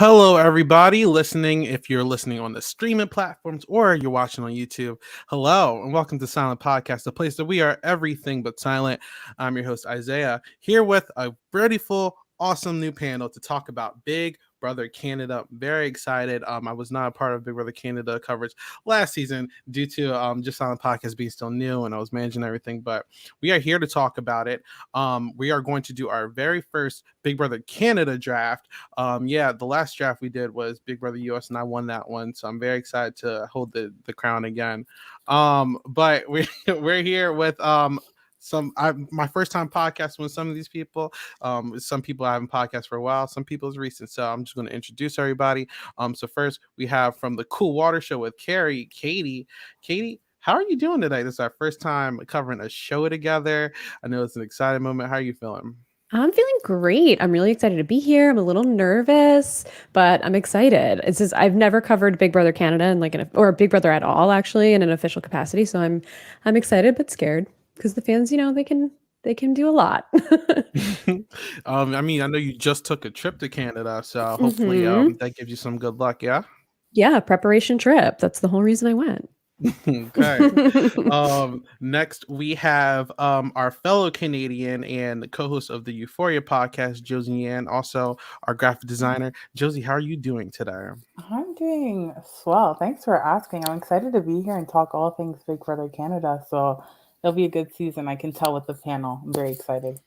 Hello, everybody listening. If you're listening on the streaming platforms or you're watching on YouTube, hello and welcome to Silent Podcast, the place that we are everything but silent. I'm your host, Isaiah, here with a beautiful, awesome new panel to talk about Big Brother Canada. Very excited. I was not a part of Big Brother Canada coverage last season due to just Silent Podcast being still new and I was managing everything, but we are here to talk about it. We are going to do our very first Big Brother Canada draft. The last draft we did was Big Brother US, and I won that one, so I'm very excited to hold the crown again. But we're here with my first time podcasting with some of these people. Some people I haven't podcasted for a while, some people it's recent, so I'm just going to introduce everybody. So first we have from the Cool Water Show with Katie. How are you doing today? This is our first time covering a show together. I know it's an exciting moment. How are you feeling? I'm feeling great. I'm really excited to be here. I'm a little nervous, but I'm excited. It's just I've never covered Big Brother Canada and or Big Brother at all actually in an official capacity, so I'm excited but scared because the fans, they can do a lot. I mean, I know you just took a trip to Canada, so hopefully hmm that gives you some good luck, yeah? Yeah, preparation trip. That's the whole reason I went. Okay. Next we have our fellow Canadian and the co-host of the Euphoria podcast, Josie Yan, also our graphic designer. Josie, how are you doing today? I'm doing swell. Thanks for asking. I'm excited to be here and talk all things Big Brother Canada. So it'll be a good season. I can tell with the panel. I'm very excited.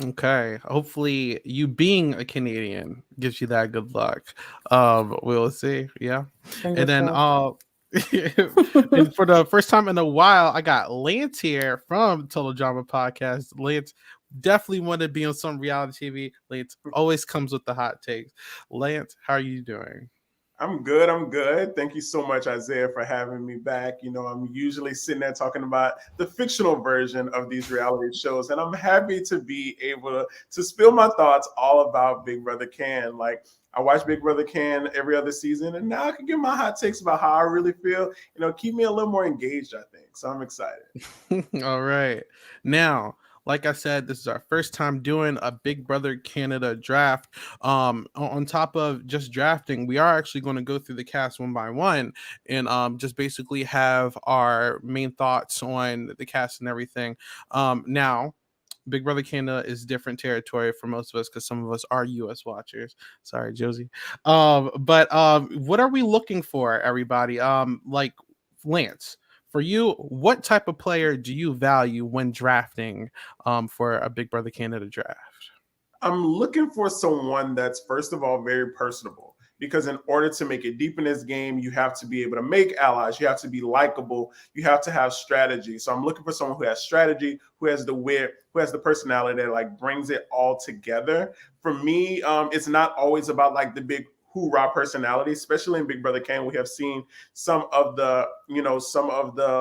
Okay. Hopefully you being a Canadian gives you that good luck. We'll see. Yeah. And Fingers then crossed. and for the first time in a while, I got Lance here from Total Drama Podcast. Lance definitely wanted to be on some reality TV. Lance always comes with the hot takes. Lance, how are you doing? I'm good. I'm good. Thank you so much, Isaiah, for having me back. You know, I'm usually sitting there talking about the fictional version of these reality shows, and I'm happy to be able to spill my thoughts all about Big Brother Can. Like, I watch Big Brother Can every other season, and now I can give my hot takes about how I really feel. You know, keep me a little more engaged, I think. So I'm excited. All right. Now, like I said, this is our first time doing a Big Brother Canada draft. On top of just drafting, we are actually going to go through the cast one by one and just basically have our main thoughts on the cast and everything. Now, Big Brother Canada is different territory for most of us because some of us are US watchers. Sorry, Josie. But what are we looking for, everybody? Like Lance, for you, what type of player do you value when drafting for a Big Brother Canada draft? I'm looking for someone that's, first of all, very personable. Because in order to make it deep in this game, you have to be able to make allies. You have to be likable. You have to have strategy. So I'm looking for someone who has strategy, who has the wit, who has the personality that like brings it all together. For me, it's not always about like the big hoorah personality, especially in Big Brother Can. We have seen some of the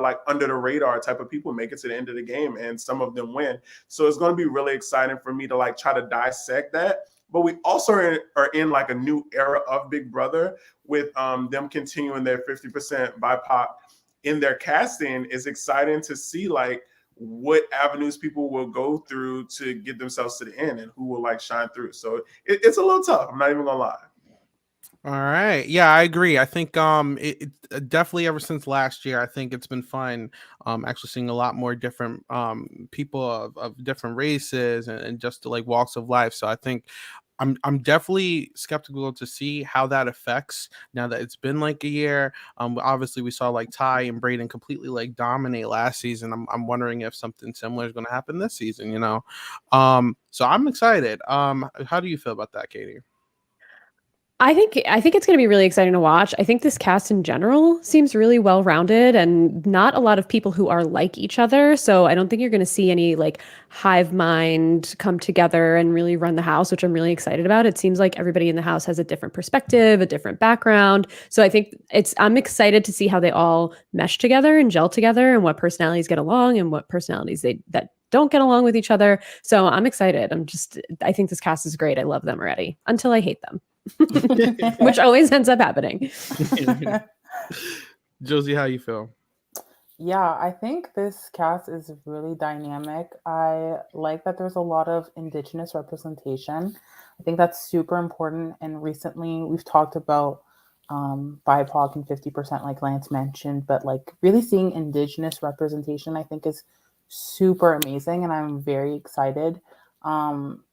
like under the radar type of people make it to the end of the game, and some of them win. So it's going to be really exciting for me to like try to dissect that. But we also are in like a new era of Big Brother with them continuing their 50% BIPOC in their casting. Is exciting to see like what avenues people will go through to get themselves to the end and who will like shine through. So it's a little tough. I'm not even gonna lie. All right. Yeah, I agree. I think it definitely ever since last year, I think it's been fun actually seeing a lot more different people of different races and just like walks of life. So I think I'm definitely skeptical to see how that affects now that it's been like a year. Obviously we saw like Ty and Braden completely like dominate last season. I'm wondering if something similar is going to happen this season, you know. So I'm excited. How do you feel about that, Katie? I think it's going to be really exciting to watch. I think this cast in general seems really well-rounded and not a lot of people who are like each other. So I don't think you're going to see any like hive mind come together and really run the house, which I'm really excited about. It seems like everybody in the house has a different perspective, a different background. So I think I'm excited to see how they all mesh together and gel together and what personalities get along and what personalities that don't get along with each other. So I'm excited. I think this cast is great. I love them already until I hate them. Which always ends up happening. Josie, how you feel? Yeah, I think this cast is really dynamic. I like that there's a lot of indigenous representation. I think that's super important. And recently we've talked about BIPOC and 50%, like Lance mentioned, but like really seeing indigenous representation, I think is super amazing. And I'm very excited um,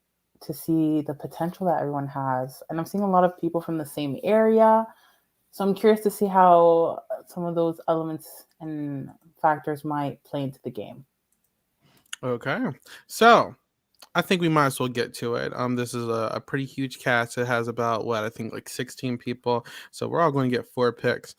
to see the potential that everyone has. And I'm seeing a lot of people from the same area. So I'm curious to see how some of those elements and factors might play into the game. Okay. So I think we might as well get to it. This is a pretty huge cast. It has about what I think like 16 people. So we're all going to get 4 picks.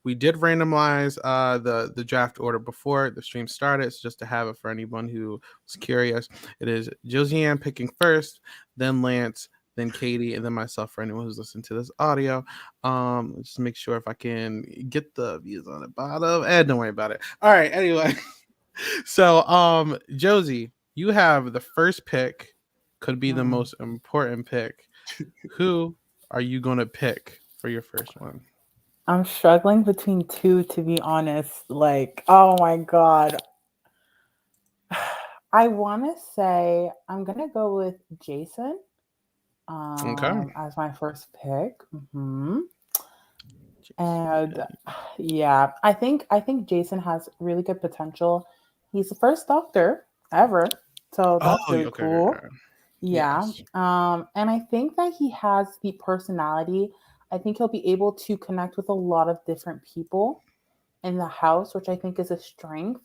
We did randomize the draft order before the stream started, so just to have it for anyone who was curious. It is Josiane picking first, then Lance, then Katie, and then myself for anyone who's listening to this audio. Just make sure if I can get the views on the bottom. Don't worry about it. All right, anyway. So, Josie, you have the first pick, could be the Mm. most important pick. Who are you going to pick for your first one? I'm struggling between two, to be honest. Like, oh my God. I want to say I'm going to go with Jason Okay. as my first pick. And yeah, I think Jason has really good potential. He's the first doctor ever, so Oh, that's really okay. cool. Okay. Yeah. Yes. And I think that he has the personality. I think he'll be able to connect with a lot of different people in the house, which I think is a strength.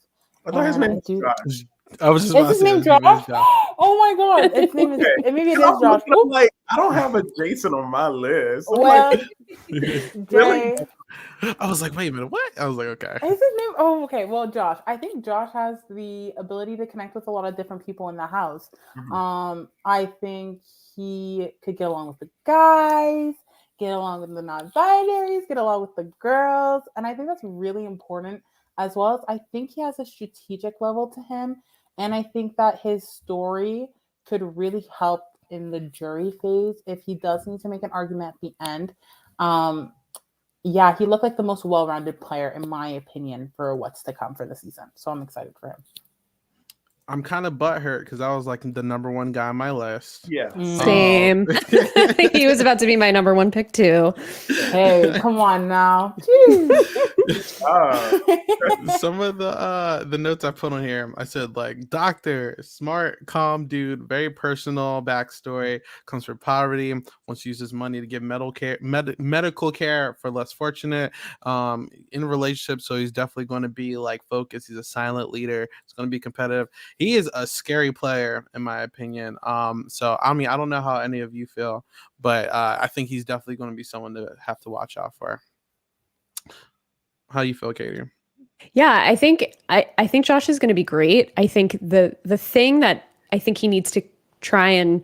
I thought his And name I was do. Josh. I was just Is about to his say name his name is Josh? Josh. Oh my God! Its name is. Okay. Maybe it I is was Josh. looking, I'm like, I don't have a Jason on my list. I'm like, Well, really? Jay. I was like, wait a minute, what? I was like, okay. Is his name? Oh, okay. Well, Josh. I think Josh has the ability to connect with a lot of different people in the house. Mhm. I think he could get along with the guys, get along with the non-binaries, get along with the girls, and I think that's really important. As well as I think he has a strategic level to him, and I think that his story could really help in the jury phase if he does need to make an argument at the end. Um, yeah, he looked like the most well-rounded player, in my opinion, for what's to come for the season. So I'm excited for him. I'm kind of butthurt because I was like the number one guy on my list. Yes. Same. He was about to be my number one pick too. Hey, come on now. Uh, Some of the notes I put on here, I said like doctor, smart, calm dude, very personal backstory, comes from poverty, wants to use his money to give medical care for less fortunate, in a relationship, so he's definitely going to be like focused. He's a silent leader. He's going to be competitive. He is a scary player in my opinion. So I mean, I don't know how any of you feel, but I think he's definitely going to be someone to have to watch out for. How you feel, Katie? Yeah, I think Josh is going to be great. I think the thing that I think he needs to try and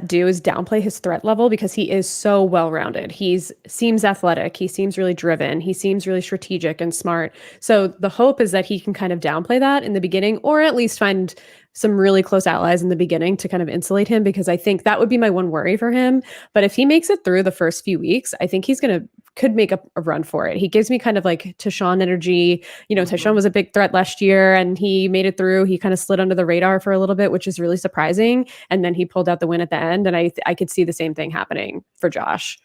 do is downplay his threat level because he is so well rounded. He's seems athletic. He seems really driven. He seems really strategic and smart. So the hope is that he can kind of downplay that in the beginning, or at least find some really close allies in the beginning to kind of insulate him, because I think that would be my one worry for him. But if he makes it through the first few weeks, I think he's could make a run for it. He gives me kind of like Tyshawn energy. You know, Tyshawn was a big threat last year and he made it through. He kind of slid under the radar for a little bit, which is really surprising. And then he pulled out the win at the end. And I could see the same thing happening for Josh.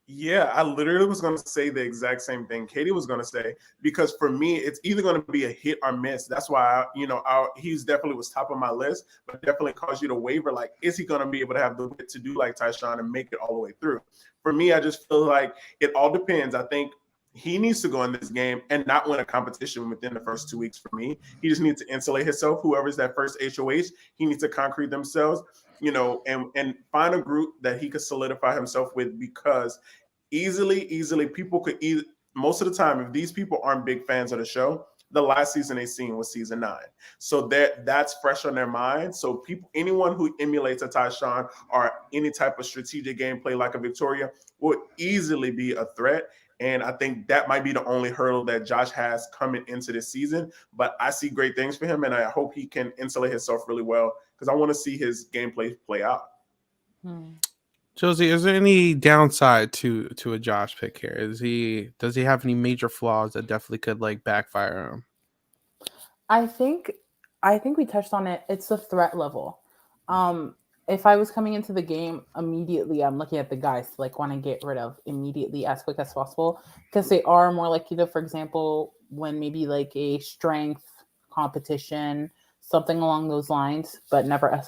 Yeah, I literally was going to say the exact same thing Katie was going to say, because for me, it's either going to be a hit or miss. That's why, he's definitely was top of my list, but definitely caused you to waver. Like, is he going to be able to have the wit to do like Tyshawn and make it all the way through? For me, I just feel like it all depends. I think he needs to go in this game and not win a competition within the first 2 weeks for me. He just needs to insulate himself. Whoever's that first HOH, he needs to concrete themselves, and find a group that he could solidify himself with, because easily people could most of the time, if these people aren't big fans of the show, the last season they seen was season 9. So that's fresh on their mind. So anyone who emulates a Tyshawn or any type of strategic gameplay like a Victoria will easily be a threat. And I think that might be the only hurdle that Josh has coming into this season. But I see great things for him, and I hope he can insulate himself really well, because I want to see his gameplay play out. Josie, is there any downside to a Josh pick here? Does he have any major flaws that definitely could like backfire him? I think we touched on it. It's the threat level. If I was coming into the game immediately, I'm looking at the guys to like want to get rid of immediately as quick as possible because they are more likely to, for example, when maybe like a strength competition, something along those lines, but never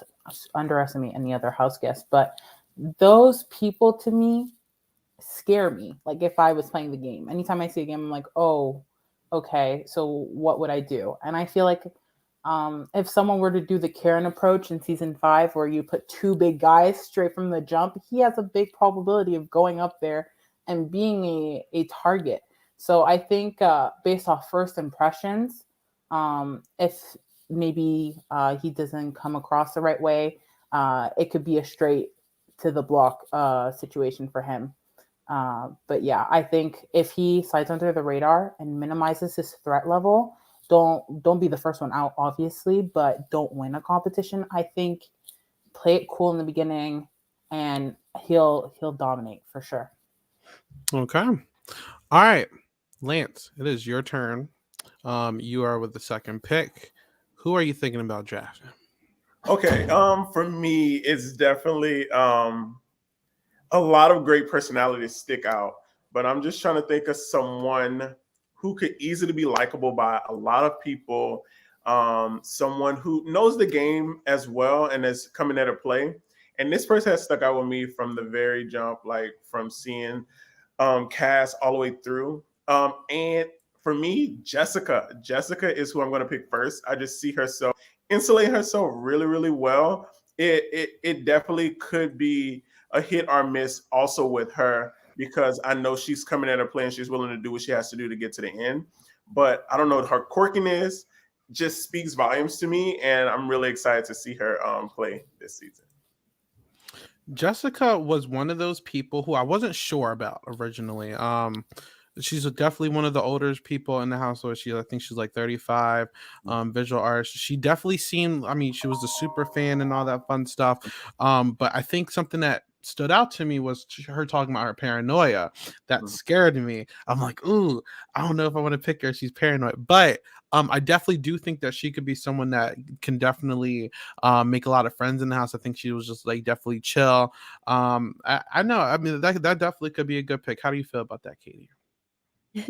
underestimate any other house guests. But those people to me scare me. Like if I was playing the game, anytime I see a game, I'm like, oh, okay, so what would I do? And I feel like if someone were to do the Karen approach in season 5, where you put 2 big guys straight from the jump, he has a big probability of going up there and being a target. So I think based off first impressions, if maybe he doesn't come across the right way, it could be a straight to the block situation for him. But yeah, I think if he slides under the radar and minimizes his threat level, don't be the first one out, obviously, but don't win a competition. I think play it cool in the beginning, and he'll dominate for sure. Okay. All right, Lance, it is your turn. You are with the second pick. Who are you thinking about drafting? Okay. For me, it's definitely a lot of great personalities stick out, but I'm just trying to think of someone who could easily be likable by a lot of people. Someone who knows the game as well and is coming at a play. And this person has stuck out with me from the very jump, like from seeing Cass all the way through. And for me, Jessica is who I'm going to pick first. I just see her so insulate herself really, really well. It definitely could be a hit or miss also with her, because I know she's coming at her play and she's willing to do what she has to do to get to the end. But I don't know, her quirkiness just speaks volumes to me, and I'm really excited to see her play this season. Jessica was one of those people who I wasn't sure about originally. She's definitely one of the older people in the household. I think she's like 35. Visual arts. She definitely seemed. I mean, she was a super fan and all that fun stuff. But I think something that stood out to me was her talking about her paranoia. That scared me. I'm like, ooh, I don't know if I want to pick her. She's paranoid, but I definitely do think that she could be someone that can definitely make a lot of friends in the house. I think she was just like definitely chill. I know. I mean, that definitely could be a good pick. How do you feel about that, Katie?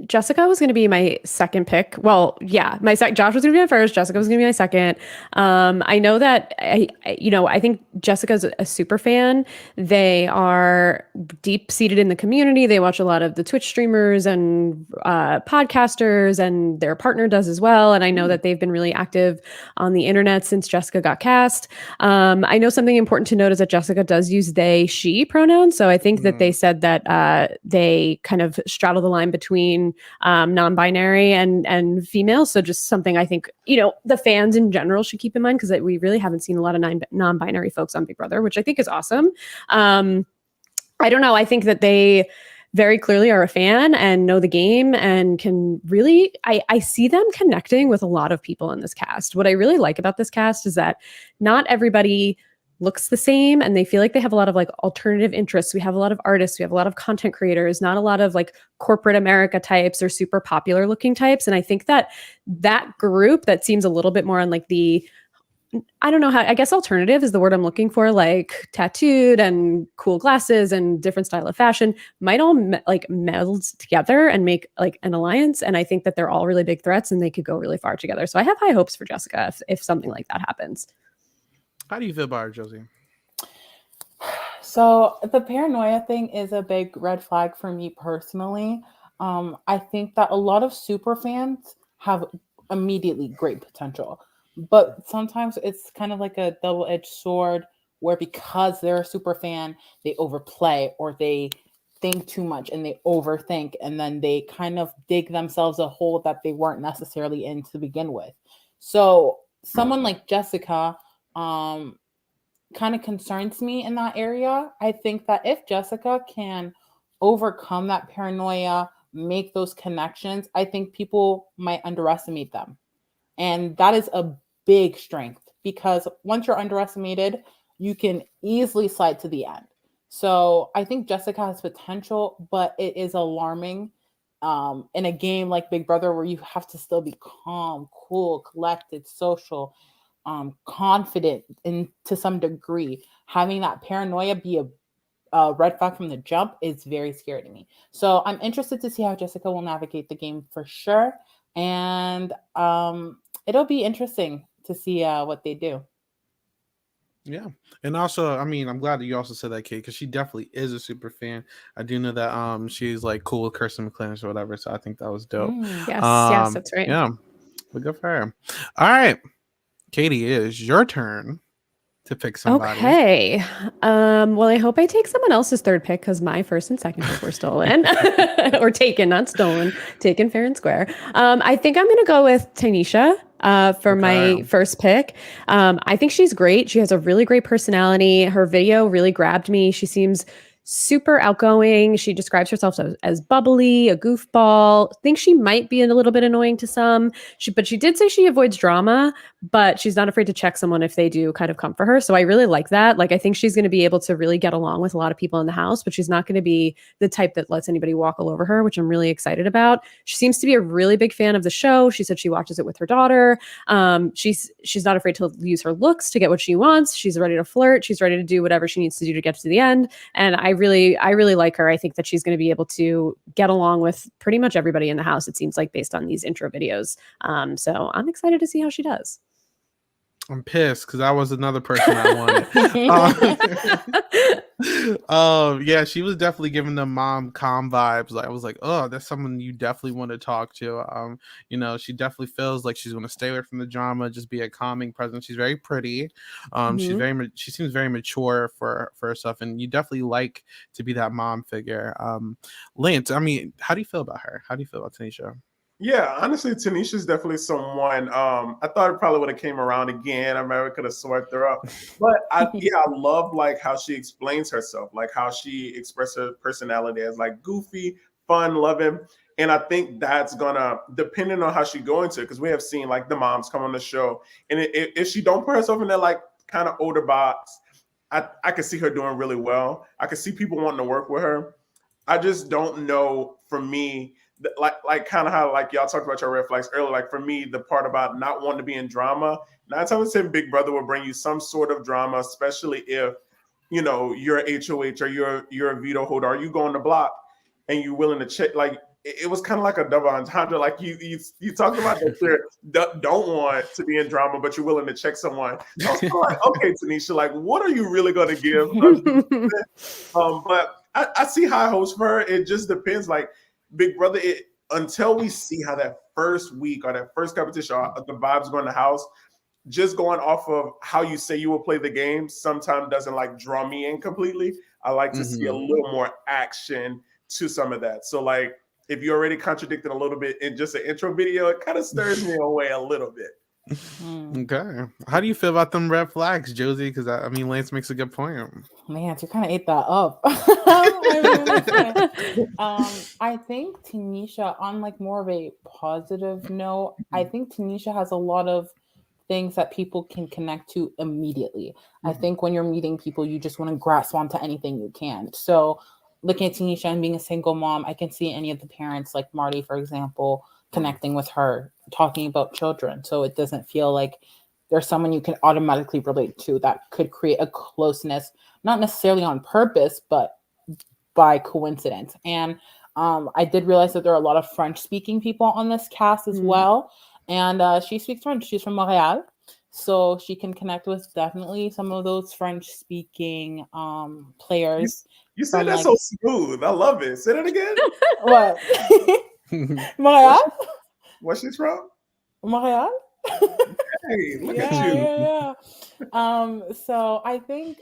Jessica was going to be my second pick. Well, yeah, Josh was going to be my first. Jessica was going to be my second. I know that I think Jessica's a super fan. They are deep seated in the community. They watch a lot of the Twitch streamers and podcasters, and their partner does as well. And I know that they've been really active on the internet since Jessica got cast. I know something important to note is that Jessica does use they, she pronouns. So I think that they said that they kind of straddle the line between non-binary and female. So just something I think, the fans in general should keep in mind, because we really haven't seen a lot of non-binary folks on Big Brother, which I think is awesome. I don't know. I think that they very clearly are a fan and know the game and can really, I see them connecting with a lot of people in this cast. What I really like about this cast is that not everybody looks the same, and they feel like they have a lot of like alternative interests. We have a lot of artists, we have a lot of content creators, not a lot of like corporate America types or super popular looking types. And I think that group that seems a little bit more on like I don't know how, I guess alternative is the word I'm looking for, like tattooed and cool glasses and different style of fashion, might all meld together and make like an alliance. And I think that they're all really big threats and they could go really far together. So I have high hopes for Jessica if something like that happens. How do you feel about her, Josie? So the paranoia thing is a big red flag for me personally. I think that a lot of super fans have immediately great potential, but sometimes it's kind of like a double-edged sword, where because they're a super fan, they overplay or they think too much and they overthink, and then they kind of dig themselves a hole that they weren't necessarily in to begin with. So someone like Jessica kind of concerns me in that area. I think that if Jessica can overcome that paranoia, make those connections, I think people might underestimate them. And that is a big strength, because once you're underestimated, you can easily slide to the end. So I think Jessica has potential, but it is alarming in a game like Big Brother where you have to still be calm, cool, collected, social, confident, and to some degree. Having that paranoia be a red flag from the jump is very scary to me. So I'm interested to see how Jessica will navigate the game for sure. And it'll be interesting to see what they do. Yeah, and also, I mean, I'm glad that you also said that, Kate, because she definitely is a super fan. I do know that she's like cool with Kirsten McClellan or whatever, so I think that was dope. Yes, that's right. Yeah, but good for her. All right, Katie, it is your turn to pick somebody. Okay. Well, I hope I take someone else's third pick because my first and second pick were stolen or taken, not stolen, taken fair and square. I think I'm going to go with Tanisha for my first pick. I think she's great. She has a really great personality. Her video really grabbed me. She seems super outgoing. She describes herself as bubbly, a goofball. Thinks she might be a little bit annoying to some. But she did say she avoids drama, but she's not afraid to check someone if they do kind of come for her. So I really like that. Like, I think she's going to be able to really get along with a lot of people in the house, but she's not going to be the type that lets anybody walk all over her, which I'm really excited about. She seems to be a really big fan of the show. She said she watches it with her daughter. She's not afraid to use her looks to get what she wants. She's ready to flirt. She's ready to do whatever she needs to do to get to the end. And I really like her. I think that she's going to be able to get along with pretty much everybody in the house, it seems like, based on these intro videos. So I'm excited to see how she does. I'm pissed because that was another person I wanted. Yeah, she was definitely giving the mom calm vibes. Like, I was like, oh, that's someone you definitely want to talk to. She definitely feels like she's going to stay away from the drama, just be a calming presence. She's very pretty. She seems very mature for herself, and you definitely like to be that mom figure. Lance, I mean, how do you feel about her? How do you feel about Tanisha? Yeah, honestly, Tanisha's definitely someone. I thought it probably would have came around again. I maybe could have swiped her up, but I love like how she explains herself, like how she expresses her personality as like goofy, fun, loving, and I think that's gonna depending on how she go into it, because we have seen like the moms come on the show, and if she don't put herself in that like kind of older box, I could see her doing really well. I could see people wanting to work with her. I just don't know for me. Like kind of how like y'all talked about your red flags earlier. Like for me, the part about not wanting to be in drama, 9 times out of 10, Big Brother will bring you some sort of drama, especially if you're a HOH or you're a veto holder, or you go on the block and you're willing to check. Like it was kind of like a double entendre. Like you talked about that you don't want to be in drama, but you're willing to check someone. I was like, okay, Tanisha, like what are you really going to give? But I see high hopes for her. It just depends. Like Big Brother, until we see how that first week or that first competition, the vibes go in the house, just going off of how you say you will play the game sometimes doesn't like draw me in completely. I like to see a little more action to some of that. So like if you already contradicted a little bit in just an intro video, it kind of stirs me away a little bit. Okay. How do you feel about them red flags, Josie? Because I mean, Lance makes a good point. Lance, you kind of ate that up. I think Tanisha, on like more of a positive note, I think Tanisha has a lot of things that people can connect to immediately. I think when you're meeting people, you just want to grasp onto anything you can. So looking at Tanisha and being a single mom, I can see any of the parents, like Marty, for example, connecting with her, talking about children. So it doesn't feel like there's someone you can automatically relate to that could create a closeness, not necessarily on purpose, but by coincidence. And I did realize that there are a lot of French-speaking people on this cast as well. And she speaks French. She's from Montreal. So she can connect with definitely some of those French-speaking players. You said that so smooth. I love it. Say that again. What? Montreal? Where's she from? Montreal? Hey, look at you. Yeah. So I think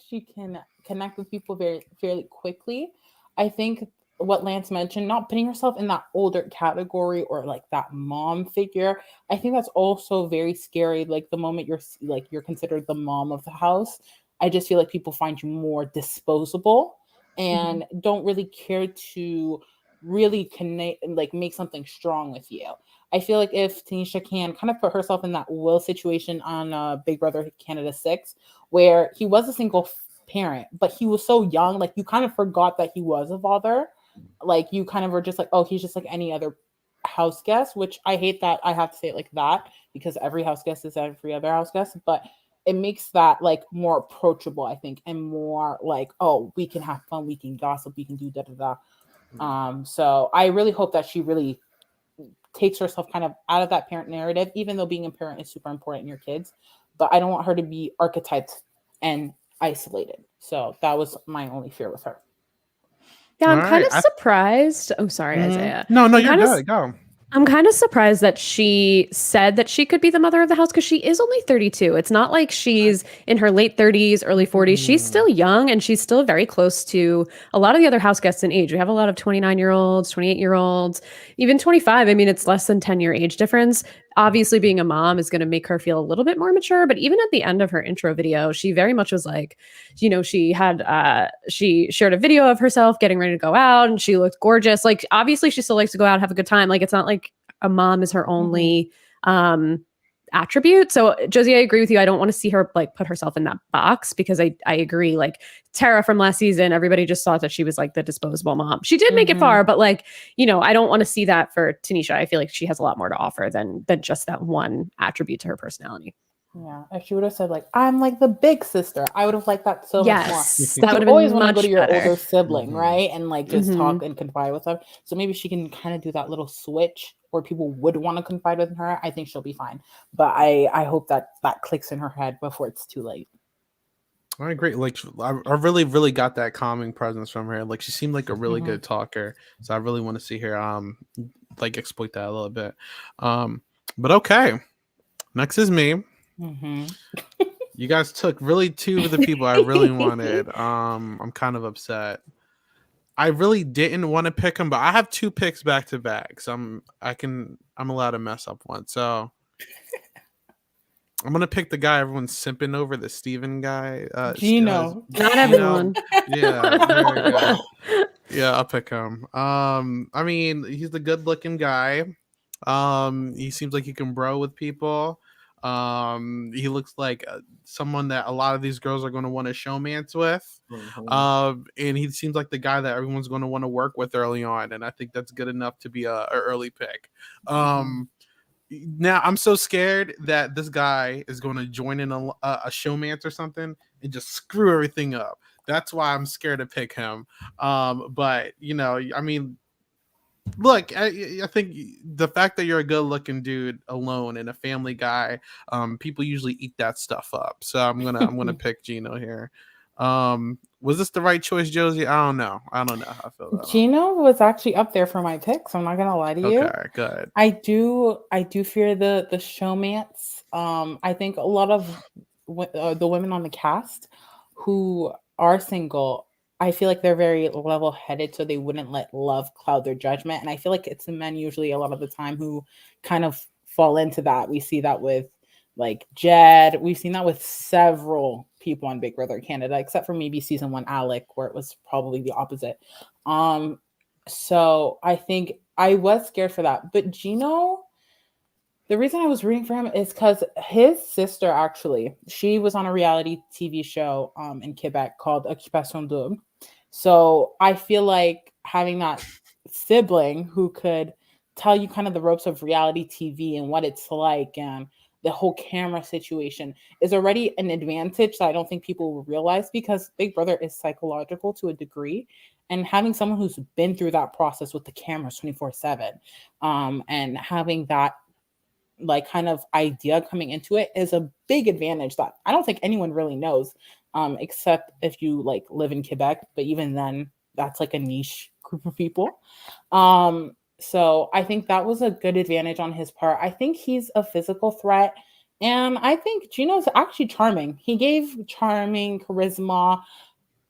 she can connect with people fairly quickly. I think what Lance mentioned, not putting herself in that older category or like that mom figure, I think that's also very scary. Like the moment you're considered the mom of the house, I just feel like people find you more disposable and don't really care to really connect and like make something strong with you. I feel like if Tanisha can kind of put herself in that Will situation on Big Brother Canada 6, where he was a single parent, but he was so young, like you kind of forgot that he was a father. Like you kind of were just like, oh, he's just like any other house guest, which I hate that I have to say it like that because every house guest is every other house guest, but it makes that like more approachable, I think, and more like, oh, we can have fun, we can gossip, we can do da da da. So I really hope that she really takes herself kind of out of that parent narrative, even though being a parent is super important in your kids. But I don't want her to be archetyped and isolated. So that was my only fear with her. Yeah, I'm All kind right, of surprised. Oh, sorry, Mhm. Isaiah. No, I'm you're kinda good. Go. I'm kind of surprised that she said that she could be the mother of the house because she is only 32. It's not like she's in her late 30s, early 40s. She's still young and she's still very close to a lot of the other house guests in age. We have a lot of 29-year-olds, 28-year-olds, even 25. I mean, it's less than 10-year age difference. Obviously, being a mom is going to make her feel a little bit more mature. But even at the end of her intro video, she very much was like, you know, she shared a video of herself getting ready to go out and she looked gorgeous. Like, obviously, she still likes to go out, have a good time. Like, it's not like a mom is her only attribute. So Josie, I agree with you. I don't want to see her like put herself in that box because I agree. Like Tara from last season, everybody just thought that she was like the disposable mom. She did make it far, but like, you know, I don't want to see that for Tanisha. I feel like she has a lot more to offer than just that one attribute to her personality. Yeah, if she would have said like, I'm like the big sister, I would have liked that so much more. Yes, You that would have always been want to go much to your better. older sibling, Mhm. right? And like just Mhm. talk and confide with them. So maybe she can kind of do that little switch where people would want to confide with her. I think she'll be fine. But I hope that clicks in her head before it's too late. I agree. Like I really, really got that calming presence from her. Like she seemed like a really Mhm. good talker. So I really want to see her like exploit that a little bit. But okay. Next is me. Mm-hmm. You guys took really two of the people I really wanted. I'm kind of upset. I really didn't want to pick them, but I have two picks back to back. So I'm allowed to mess up one. So I'm gonna pick the guy everyone's simping over, the Steven guy. Gino. Not everyone. Yeah, there we go. Yeah, I'll pick him. I mean, he's the good-looking guy. He seems like he can bro with people. He looks like someone that a lot of these girls are going to want to showmance with. And he seems like the guy that everyone's going to want to work with early on, and I think that's good enough to be a early pick. Now I'm so scared that this guy is going to join in a showmance or something and just screw everything up. That's why I'm scared to pick him. But you know, I mean, look, I think the fact that you're a good-looking dude alone and a family guy, people usually eat that stuff up. So I'm gonna pick Gino here. Was this the right choice, Josie? I don't know how I feel about Gino was actually up there for my pick, so I'm not gonna lie to you. Okay, good. I do fear the showmance. I think a lot of the women on the cast who are single, I feel like they're very level-headed, so they wouldn't let love cloud their judgment. And I feel like it's the men usually a lot of the time who kind of fall into that. We see that with like Jed. We've seen that with several people on Big Brother Canada, except for maybe season 1 Alec, where it was probably the opposite. So I think I was scared for that. But Gino, the reason I was rooting for him is because his sister, actually, she was on a reality TV show in Quebec called Occupation Double. So I feel like having that sibling who could tell you kind of the ropes of reality TV and what it's like and the whole camera situation is already an advantage that I don't think people will realize, because Big Brother is psychological to a degree. And having someone who's been through that process with the cameras 24/7 and having that like kind of idea coming into it is a big advantage that I don't think anyone really knows, except if you like live in Quebec. But even then, that's like a niche group of people. So I think that was a good advantage on his part. I think he's a physical threat. And I think Gino's actually charming. He gave charming charisma,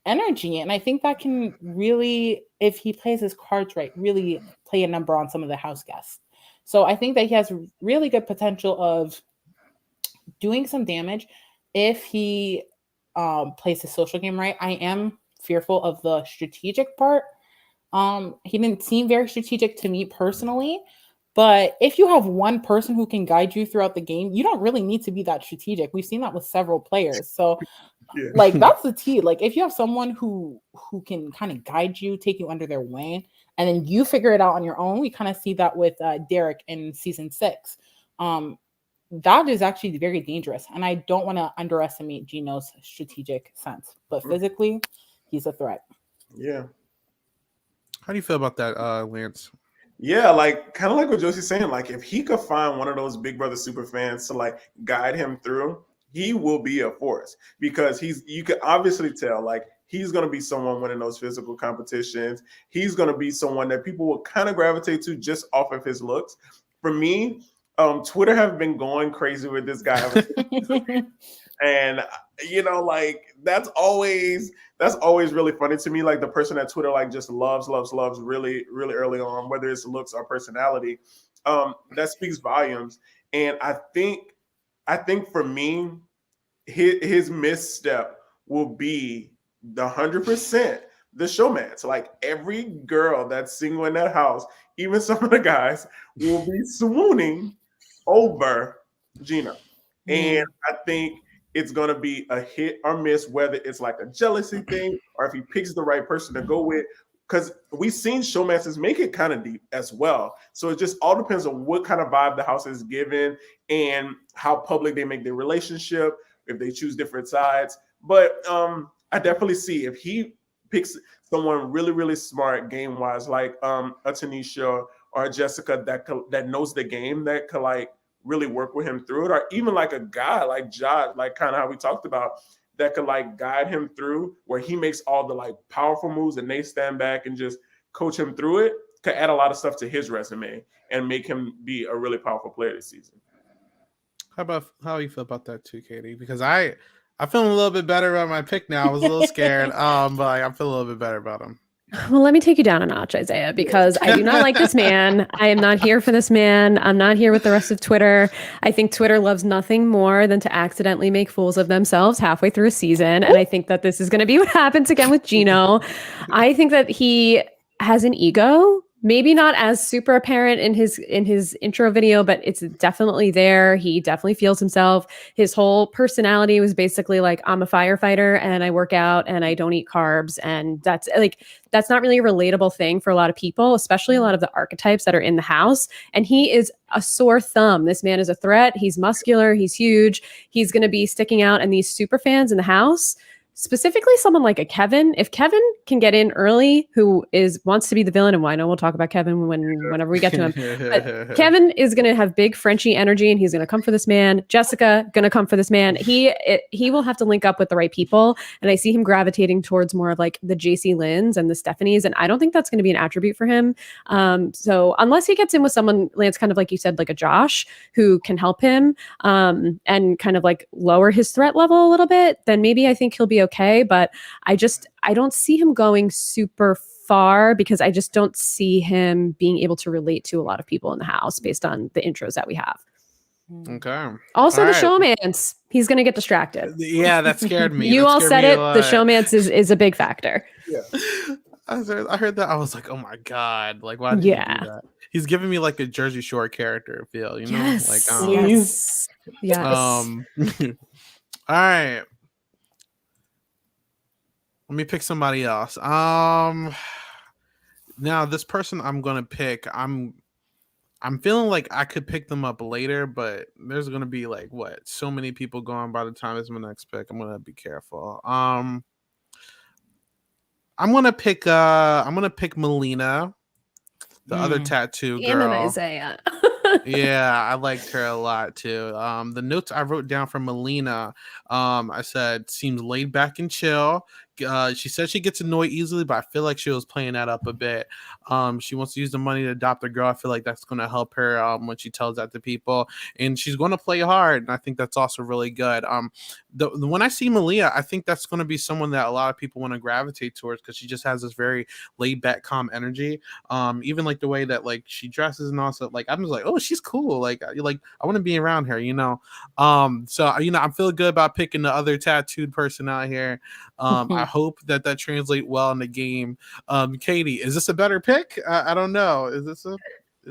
energy. And I think that can really, if he plays his cards right, really play a number on some of the house guests. So I think that he has really good potential of doing some damage if he plays his social game right. I am fearful of the strategic part. He didn't seem very strategic to me personally, but if you have one person who can guide you throughout the game, you don't really need to be that strategic. We've seen that with several players. So Yeah. Like that's the tea. Like if you have someone who can kind of guide you, take you under their wing, and then you figure it out on your own. We kind of see that with Derek in season 6. That is actually very dangerous, and I don't want to underestimate Gino's strategic sense. But physically, he's a threat. Yeah. How do you feel about that, Lance? Yeah, like kind of like what Josie's saying. Like if he could find one of those Big Brother super fans to like guide him through, he will be a force because you can obviously tell like he's going to be someone winning those physical competitions. He's going to be someone that people will kind of gravitate to just off of his looks. For me, Twitter have been going crazy with this guy. And like that's always really funny to me. Like the person that Twitter like just loves really, really early on, whether it's looks or personality, that speaks volumes. And I think for me, his misstep will be the 100% the showmance. Like every girl that's single in that house, even some of the guys, will be swooning over Gino. And I think it's going to be a hit or miss, whether it's like a jealousy thing or if he picks the right person to go with. Because we've seen showmances make it kind of deep as well. So it just all depends on what kind of vibe the house is given and how public they make their relationship, if they choose different sides. But I definitely see if he picks someone really, really smart game-wise, like a Tanisha or a Jessica that knows the game, that could like really work with him through it, or even like a guy like Jod, like kind of how we talked about, that could like guide him through where he makes all the like powerful moves and they stand back and just coach him through it, could add a lot of stuff to his resume and make him be a really powerful player this season. How you feel about that too, Katie? Because I'm feeling a little bit better about my pick now. I was a little scared, but I feel a little bit better about him. Well, let me take you down a notch, Isaiah, because I do not like this man. I am not here for this man. I'm not here with the rest of Twitter. I think Twitter loves nothing more than to accidentally make fools of themselves halfway through a season. And I think that this is going to be what happens again with Gino. I think that he has an ego. Maybe not as super apparent in his intro video, but it's definitely there. He definitely feels himself. His whole personality was basically like, I'm a firefighter and I work out and I don't eat carbs. And that's not really a relatable thing for a lot of people, especially a lot of the archetypes that are in the house. And he is a sore thumb. This man is a threat. He's muscular. He's huge. He's going to be sticking out. And these super fans in the house, specifically someone like a Kevin, if Kevin can get in early, who wants to be the villain, and I know we'll talk about Kevin whenever we get to him, but Kevin is going to have big Frenchie energy and he's going to come for this man. Jessica going to come for this man. He will have to link up with the right people, and I see him gravitating towards more of like the JC Lynns and the Stephanies, and I don't think that's going to be an attribute for him. So unless he gets in with someone, Lance, kind of like you said, like a Josh who can help him and kind of like lower his threat level a little bit, then maybe I think he'll be okay. But I don't see him going super far because I just don't see him being able to relate to a lot of people in the house based on the intros that we have. Okay. Also, the showmance, he's going to get distracted. Yeah, that scared me. You all said it. The showmance is a big factor. Yeah. I heard that. I was like, oh my God. Like, why did he do that? He's giving me like a Jersey Shore character feel, you know? Yes. Like, yes. All right. Let me pick somebody else. Now this person I'm gonna pick, I'm feeling like I could pick them up later, but there's gonna be like so many people gone by the time it's my next pick. I'm gonna be careful. I'm gonna pick Melina, the other tattoo girl. Isaiah. Yeah, I liked her a lot too. The notes I wrote down from Melina, I said seems laid back and chill. She said she gets annoyed easily, but I feel like she was playing that up a bit. She wants to use the money to adopt a girl. I feel like that's going to help her when she tells that to people, and she's going to play hard. And I think that's also really good. When I see Malia, I think that's going to be someone that a lot of people want to gravitate towards because she just has this very laid back, calm energy. Even like the way that like she dresses and also like I'm just like, oh, she's cool. Like I want to be around her, you know. So I'm feeling good about picking the other tattooed person out here. I hope that translates well in the game. Katie, is this a better pick? I don't know. Is this a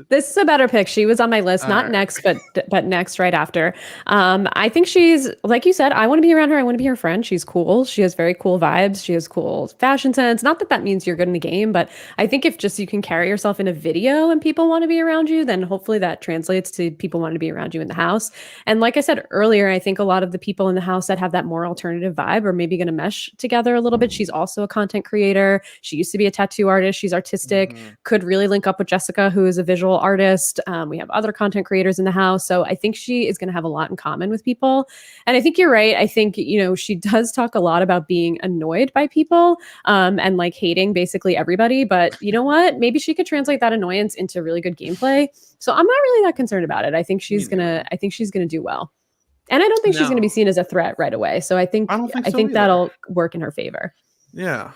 This is a better pick. She was on my list, not Alright. next, but next right after. I think she's like you said. I want to be around her. I want to be her friend. She's cool. She has very cool vibes. She has cool fashion sense. Not that that means you're good in the game, but I think if just you can carry yourself in a video and people want to be around you, then hopefully that translates to people want to be around you in the house. And like I said earlier, I think a lot of the people in the house that have that more alternative vibe are maybe going to mesh together a little bit. She's also a content creator. She used to be a tattoo artist. She's artistic. Mhm. Could really link up with Jessica, who is a visual artist. We have other content creators in the house. So I think she is going to have a lot in common with people. And I think you're right. I think, she does talk a lot about being annoyed by people and like hating basically everybody. But you know what? Maybe she could translate that annoyance into really good gameplay. So I'm not really that concerned about it. I think she's gonna do well. And I don't think she's gonna be No. seen as a threat right away. So I think I don't think so either. that'll work in her favor. Yeah.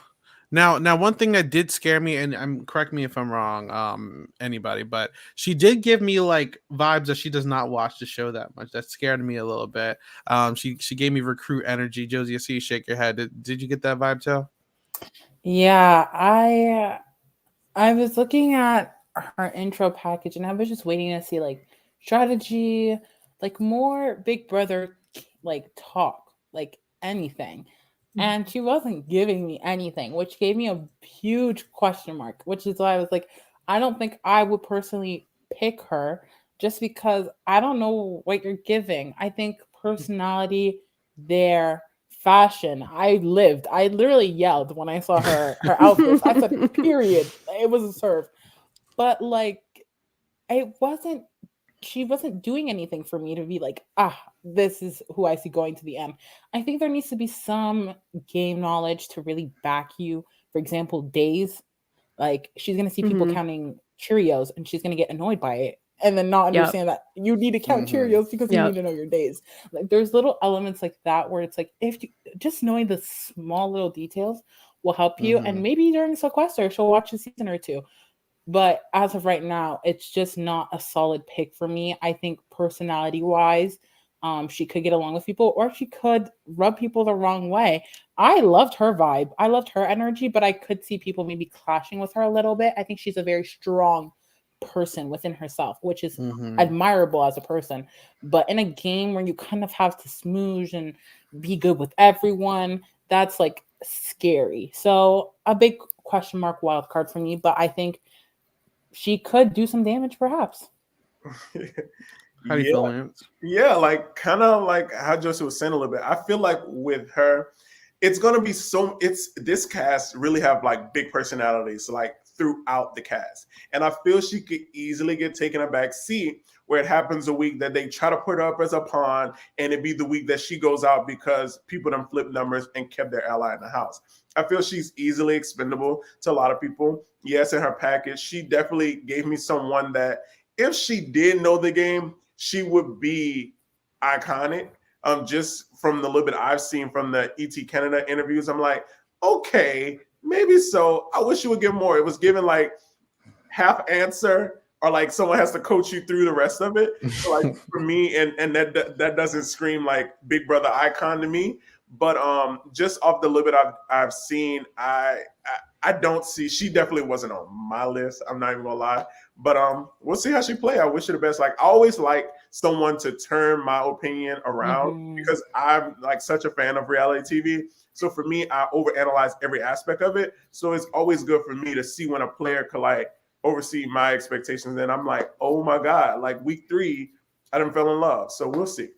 Now, one thing that did scare me, and correct me if I'm wrong, anybody, but she did give me like vibes that she does not watch the show that much. That scared me a little bit. She gave me recruit energy. Josie, I see you shake your head. Did you get that vibe too? Yeah, I was looking at her intro package and I was just waiting to see like strategy, like more Big Brother like talk, like anything. And she wasn't giving me anything, which gave me a huge question mark, which is why I was like, I don't think I would personally pick her just because I don't know what you're giving. I think personality, their fashion. I literally yelled when I saw her outfits. I said, period. It was a serve. But like she wasn't doing anything for me to be like, this is who I see going to the end. I think there needs to be some game knowledge to really back you. For example, days. Like she's gonna see people counting Cheerios and she's gonna get annoyed by it and then not understand that you need to count Cheerios because you need to know your days. Like there's little elements like that where it's like if you just knowing the small little details will help you. And maybe during sequester she'll watch a season or two. But as of right now, it's just not a solid pick for me. I think personality-wise, she could get along with people or she could rub people the wrong way. I loved her vibe. I loved her energy, but I could see people maybe clashing with her a little bit. I think she's a very strong person within herself, which is admirable as a person. But in a game where you kind of have to smoosh and be good with everyone, that's like scary. So a big question mark wild card for me, but I think she could do some damage, perhaps. How do you feel, Lance? Yeah, like kind of like how Josie was saying a little bit. I feel like with her, it's gonna be this cast really have like big personalities like throughout the cast, and I feel she could easily get taken a back seat where it happens a week that they try to put her up as a pawn, and it be the week that she goes out because people done flipped numbers and kept their ally in the house. I feel she's easily expendable to a lot of people. Yes, in her package, she definitely gave me someone that if she did know the game, she would be iconic. Just from the little bit I've seen from the ET Canada interviews, I'm like, okay, maybe so. I wish you would give more. It was given like half answer, or like someone has to coach you through the rest of it. So like for me, and that doesn't scream like Big Brother icon to me. But just off the little bit I've seen, I don't see. She definitely wasn't on my list. I'm not even gonna lie. But we'll see how she play. I wish her the best. Like I always like someone to turn my opinion around because I'm like such a fan of reality TV. So for me, I overanalyze every aspect of it. So it's always good for me to see when a player could like oversee my expectations. And I'm like, oh my God, like week 3, I done fell in love. So we'll see.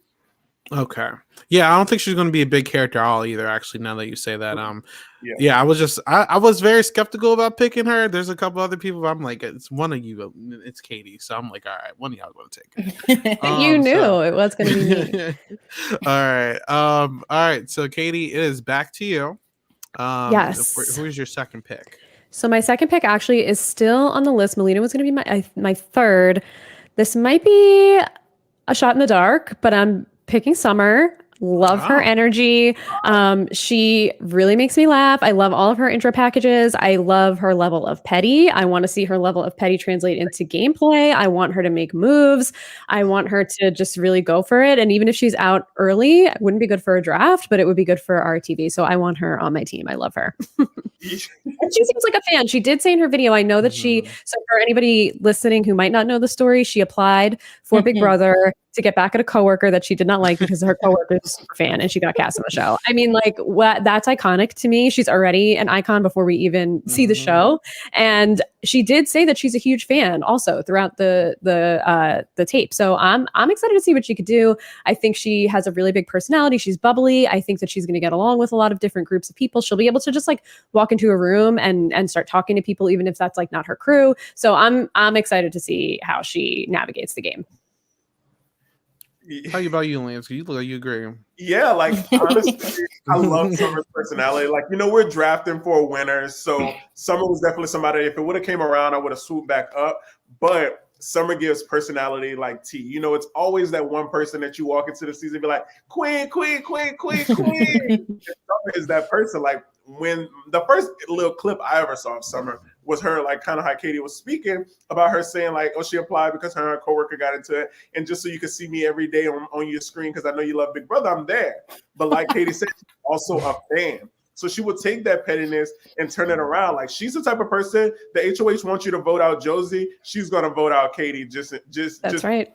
Okay. Yeah, I don't think she's going to be a big character at all either, actually, now that you say that. I was very skeptical about picking her. There's a couple other people, but I'm like, it's one of you. It's Katie. So I'm like, all right, one of y'all going to take it. You knew it was going to be me. All right. So Katie, it is back to you. Yes. Who's your second pick? So my second pick actually is still on the list. Melina was going to be my third. This might be a shot in the dark, but I'm picking Summer. Love her Wow. energy. She really makes me laugh. I love all of her intro packages. I love her level of petty. I want to see her level of petty translate into gameplay. I want her to make moves. I want her to just really go for it. And even if she's out early, it wouldn't be good for a draft, but it would be good for our TV. So I want her on my team. I love her. And she seems like a fan. She did say in her video, I know that Mhm. so for anybody listening who might not know the story, she applied for Big Mhm. Brother to get back at a coworker that she did not like because her coworker is a super fan and she got cast on the show. I mean, like, what? That's iconic to me. She's already an icon before we even see the Mhm. show. And she did say that she's a huge fan also throughout the tape. So I'm excited to see what she could do. I think she has a really big personality. She's bubbly. I think that she's going to get along with a lot of different groups of people. She'll be able to just like walk into a room and start talking to people, even if that's like not her crew. So I'm excited to see how she navigates the game. How about you, Lance? You look like you agree. Yeah, like honestly, I love Summer's personality. Like, we're drafting for a winner. So Summer was definitely somebody, if it would have came around, I would have swooped back up. But Summer gives personality like tea. It's always that one person that you walk into the season and be like, Queen, Queen, Queen, Queen, Queen. And Summer is that person. Like, when the first little clip I ever saw of Summer was her, like, kind of how Katie was speaking about her saying, like, oh, she applied because her and her coworker got into it. And just so you can see me every day on your screen, because I know you love Big Brother, I'm there. But like Katie said, she's also a fan. So she would take that pettiness and turn it around. Like, she's the type of person, the HOH wants you to vote out Josie, she's going to vote out Katie. That's right.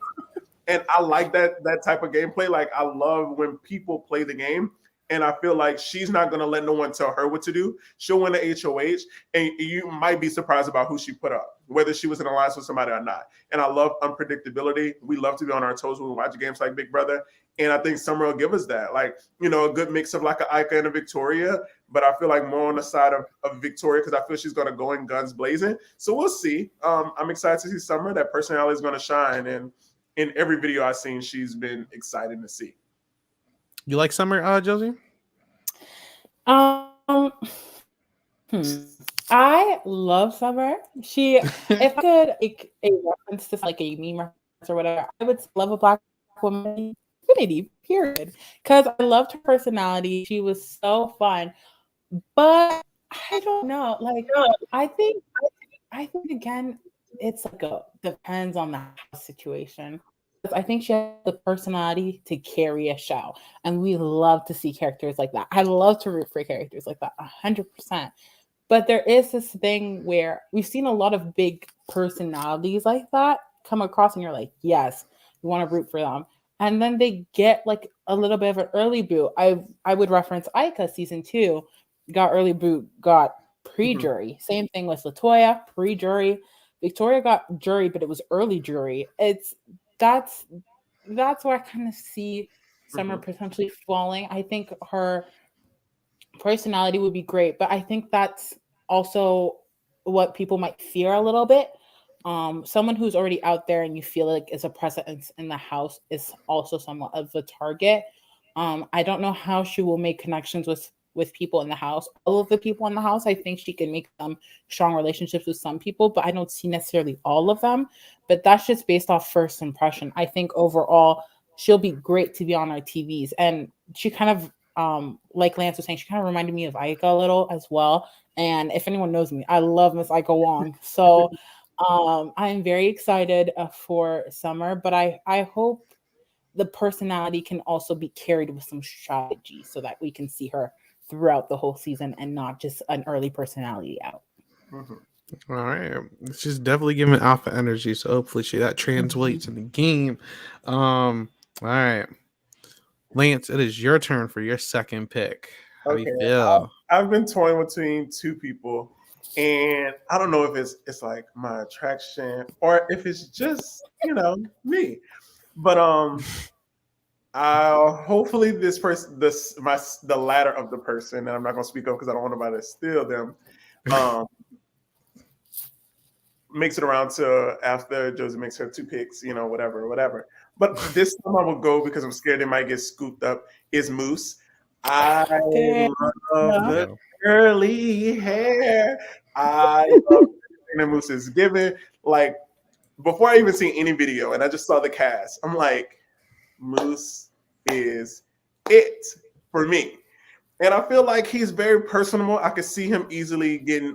And I like that type of gameplay. Like, I love when people play the game. And I feel like she's not going to let no one tell her what to do. She'll win the HOH, and you might be surprised about who she put up, whether she was in alliance with somebody or not. And I love unpredictability. We love to be on our toes when we watch games like Big Brother. And I think Summer will give us that. Like, a good mix of like an Ika and a Victoria. But I feel like more on the side of Victoria, because I feel she's going to go in guns blazing. So we'll see. I'm excited to see Summer. That personality is going to shine. And in every video I've seen, she's been exciting to see. You like Summer, Josie? I love Summer. If I could make a reference to like a meme reference or whatever, I would love a Black woman community, period. Because I loved her personality. She was so fun. But I don't know. Like, I think again, it's like depends on the house situation. I think she has the personality to carry a show, and we love to see characters like that. I love to root for characters like that, 100%. But there is this thing where we've seen a lot of big personalities like that come across, and you're like, yes, you want to root for them, and then they get like a little bit of an early boot. I would reference Ika season 2, got early boot, got pre-jury. Same thing with Latoya, pre-jury. Victoria got jury, but it was early jury. That's where I kind of see Summer potentially falling. I think her personality would be great, but I think that's also what people might fear a little bit. Someone who's already out there and you feel like is a presence in the house is also somewhat of a target. I don't know how she will make connections with people in the house. All of the people in the house, I think she can make some strong relationships with some people, but I don't see necessarily all of them. But that's just based off first impression. I think overall, she'll be great to be on our TVs. And she kind of, like Lance was saying, she kind of reminded me of Ika a little as well. And if anyone knows me, I love Miss Ika Wong. So I'm very excited for Summer, but I hope the personality can also be carried with some strategy so that we can see her throughout the whole season and not just an early personality out. All right, she's definitely giving alpha energy, so hopefully that translates in the game. All right, Lance, it is your turn for your second pick. How do you feel? I've been toying between two people, and I don't know if it's like my attraction or if it's just me. But hopefully this person, the latter of the person, and I'm not gonna speak up because I don't want nobody to steal them. Makes it around to after Josie makes her two picks, whatever. But this time I will go because I'm scared they might get scooped up. Is Moose. I love the curly hair. I love everything that Moose is giving. Like, before I even seen any video and I just saw the cast, I'm like, Moose is it for me. And I feel like he's very personable. I could see him easily getting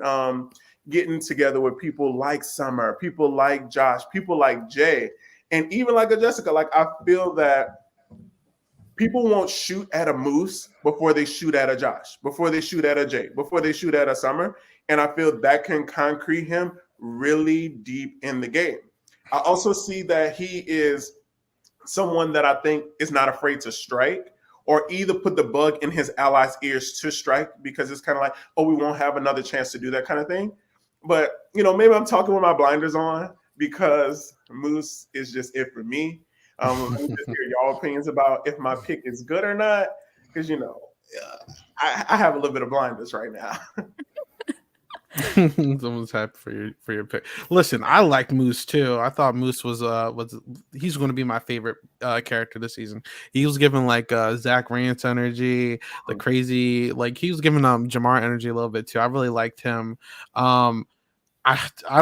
together with people like Summer, people like Josh, people like Jay, and even like a Jessica. Like I feel that people won't shoot at a Moose before they shoot at a Josh, before they shoot at a Jay, before they shoot at a Summer. And I feel that can concrete him really deep in the game. I also see that he is someone that I think is not afraid to strike or either put the bug in his allies' ears to strike, because it's kind of like, oh, we won't have another chance to do that kind of thing. But, maybe I'm talking with my blinders on because Moose is just it for me. Let me just hear y'all opinions about if my pick is good or not, because, I have a little bit of blinders right now. Someone's happy for your pick. Listen, I liked Moose too. I thought Moose was he's going to be my favorite character this season. He was giving like Zach Rance energy, the crazy, like he was giving Jamar energy a little bit too. I really liked him. I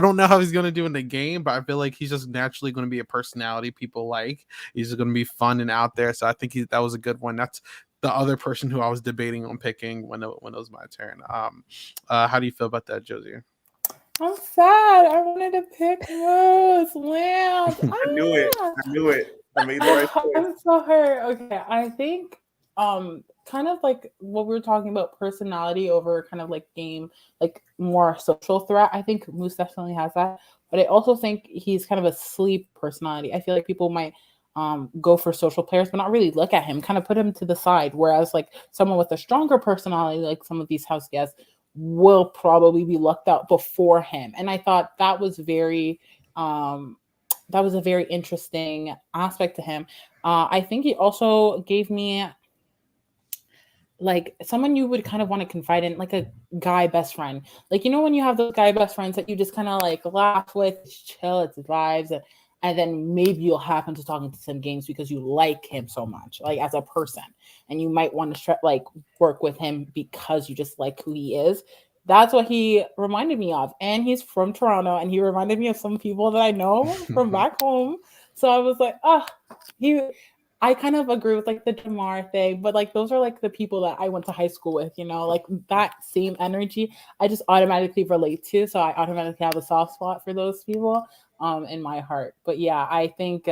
don't know how he's going to do in the game, but I feel like he's just naturally going to be a personality people like. He's going to be fun and out there. So I think that was a good one. That's the other person who I was debating on picking when it was my turn. How do you feel about that, Josie? I'm sad. I wanted to pick Moose. Wow. I knew it. I made the right choice. I'm so hurt. Okay, I think kind of like what we were talking about, personality over kind of like game, like more social threat. I think Moose definitely has that, but I also think he's kind of a sleep personality. I feel like people might go for social players, but not really look at him, kind of put him to the side. Whereas like someone with a stronger personality, like some of these house guests, will probably be looked out before him. And I thought that was a very interesting aspect to him. I think he also gave me like someone you would kind of want to confide in, like a guy best friend. Like, when you have those guy best friends that you just kind of like laugh with, chill, it's vibes, and then maybe you'll happen to talk into some games because you like him so much, like as a person, and you might want to like work with him because you just like who he is. That's what he reminded me of. And he's from Toronto, and he reminded me of some people that I know from back home. So I was like, I kind of agree with like the Jamar thing, but like those are like the people that I went to high school with, like that same energy I just automatically relate to. So I automatically have a soft spot for those people in my heart. But yeah, I think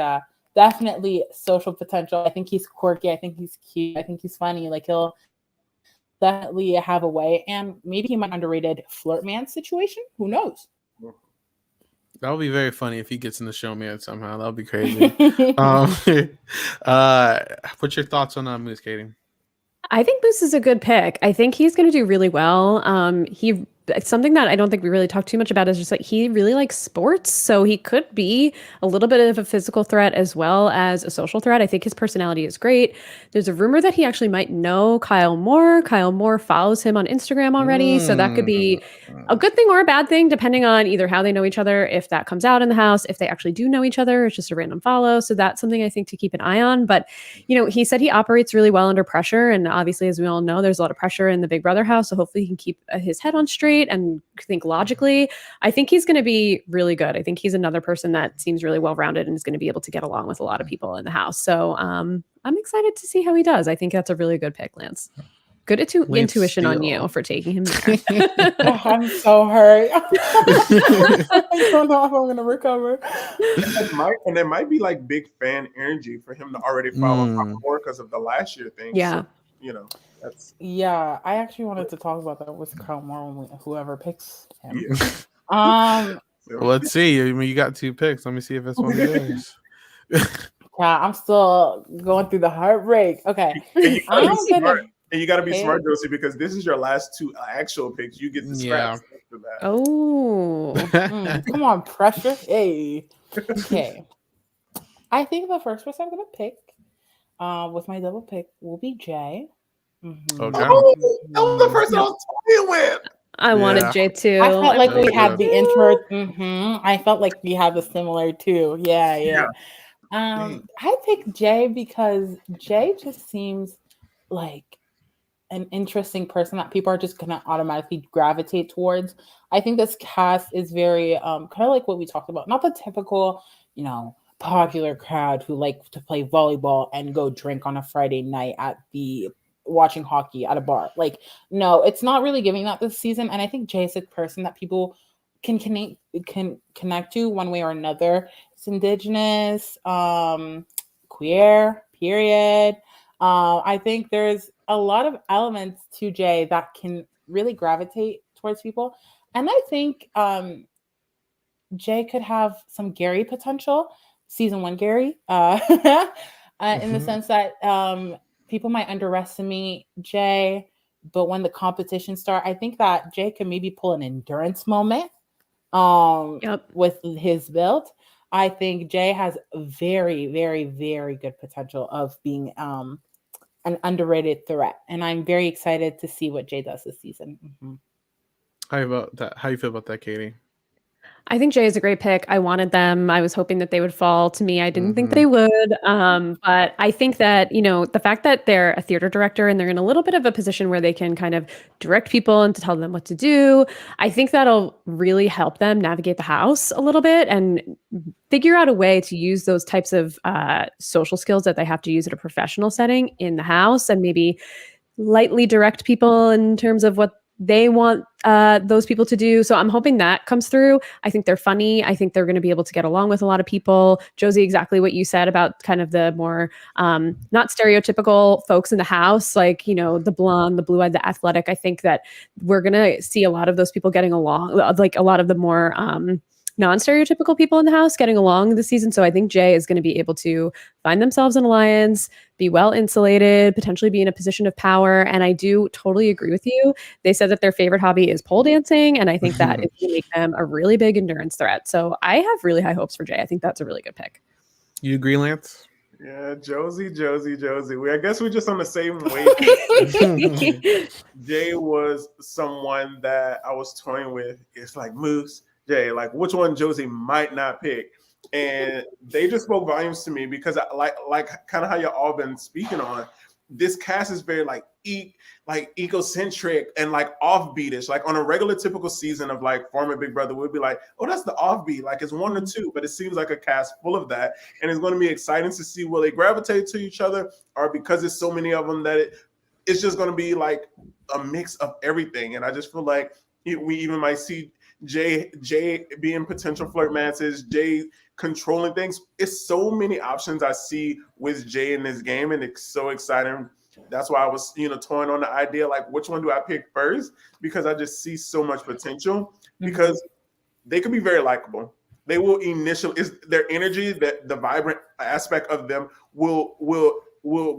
definitely social potential. I think he's quirky. I think he's cute. I think he's funny. Like he'll definitely have a way, and maybe he might underrated flirt man situation. Who knows? That would be very funny if he gets in the show man somehow. That would be crazy. What's your thoughts on Moose, Katie? I think Moose is a good pick. I think he's going to do really well. Something that I don't think we really talk too much about is just like he really likes sports. So he could be a little bit of a physical threat as well as a social threat. I think his personality is great. There's a rumor that he actually might know Kyle Moore. Kyle Moore follows him on Instagram already. So that could be a good thing or a bad thing, depending on either how they know each other, if that comes out in the house, if they actually do know each other, it's just a random follow. So that's something I think to keep an eye on. But, he said he operates really well under pressure. And obviously, as we all know, there's a lot of pressure in the Big Brother house. So hopefully he can keep his head on straight and think logically. I think he's going to be really good. I think he's another person that seems really well-rounded and is going to be able to get along with a lot of people in the house. So I'm excited to see how he does. I think that's a really good pick, Lance. Good intuition on you for taking him there. I'm so hurt. I don't know if I'm going to recover. And there might be like big fan energy for him to already follow more because of the last year thing. Yeah. So, that's. Yeah, I actually wanted to talk about that with Kyle Moore when whoever picks him. Yeah. Let's see. You got 2 picks. Let me see if it's one of yours. Yeah, I'm still going through the heartbreak. Okay. And you got to be smart, Josie, because this is your last 2 actual picks. You get the scraps after that. Oh. Come on, pressure. Hey. Okay. I think the first person I'm going to pick with my double pick will be Jay. Mm-hmm. Okay. Oh, that was the person I was toying with. I wanted Jay too. I felt like we had the intro. I felt like we had the similar too. Yeah. I picked Jay because Jay just seems like an interesting person that people are just gonna automatically gravitate towards. I think this cast is very kind of like what we talked about, not the typical, popular crowd who like to play volleyball and go drink on a Friday night at the watching hockey at a bar. Like, no, it's not really giving that this season. And I think Jay is a person that people can connect to one way or another. It's indigenous, queer, period. I think there's a lot of elements to Jay that can really gravitate towards people. And I think Jay could have some Gary potential, season 1 Gary, in the sense that people might underestimate Jay, but when the competition start, I think that Jay can maybe pull an endurance moment with his build. I think Jay has very, very, very good potential of being an underrated threat, and I'm very excited to see what Jay does this season. How about that? How you feel about that, Katie? I think Jay is a great pick. I wanted them. I was hoping that they would fall to me. I didn't think they would. But I think that, the fact that they're a theater director and they're in a little bit of a position where they can kind of direct people and to tell them what to do, I think that'll really help them navigate the house a little bit and figure out a way to use those types of social skills that they have to use at a professional setting in the house, and maybe lightly direct people in terms of what they want those people to do. So I'm hoping that comes through. I think they're funny. I think they're going to be able to get along with a lot of people. Josie, exactly what you said about kind of the more not stereotypical folks in the house, like, the blonde, the blue-eyed, the athletic. I think that we're going to see a lot of those people getting along, like a lot of the more non-stereotypical people in the house getting along this season. So I think Jay is going to be able to find themselves an alliance, be well insulated, potentially be in a position of power. And I do totally agree with you. They said that their favorite hobby is pole dancing. And I think that is going to make them a really big endurance threat. So I have really high hopes for Jay. I think that's a really good pick. You agree, Lance? Yeah, Josie. I guess we're just on the same wavelength. Jay was someone that I was toying with. It's like Moose, Jay, like which one Josie might not pick. And they just spoke volumes to me because I like kind of how y'all all been speaking on. This cast is very like ecocentric and like offbeatish. Like on a regular typical season of like former Big Brother, we'd be like, oh, that's the offbeat. Like it's 1 or 2, but it seems like a cast full of that. And it's going to be exciting to see will they gravitate to each other, or because there's so many of them that it's just going to be like a mix of everything. And I just feel like we even might see Jay being potential flirt matches, Jay controlling things. It's so many options I see with Jay in this game, and it's so exciting. That's why I was, toying on the idea, like, which one do I pick first? Because I just see so much potential, because they could be very likable. They will is their energy, that the vibrant aspect of them will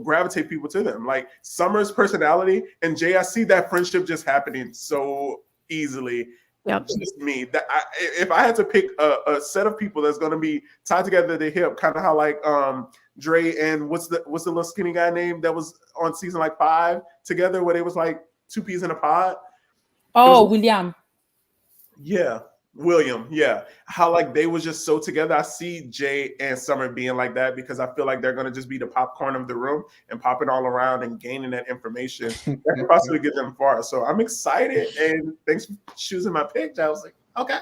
gravitate people to them. Like Summer's personality and Jay, I see that friendship just happening so easily. Yep. Just me. If I had to pick a set of people that's going to be tied together at the hip, kind of how like Dre and what's the little skinny guy name that was on season like 5 together, where they was like 2 peas in a pod. William. Yeah, William. Yeah, how like they was just so together. I see Jay and Summer being like that, because I feel like they're going to just be the popcorn of the room and popping all around and gaining that information that could possibly get them far. So I'm excited, and thanks for choosing my pick. I was like, okay.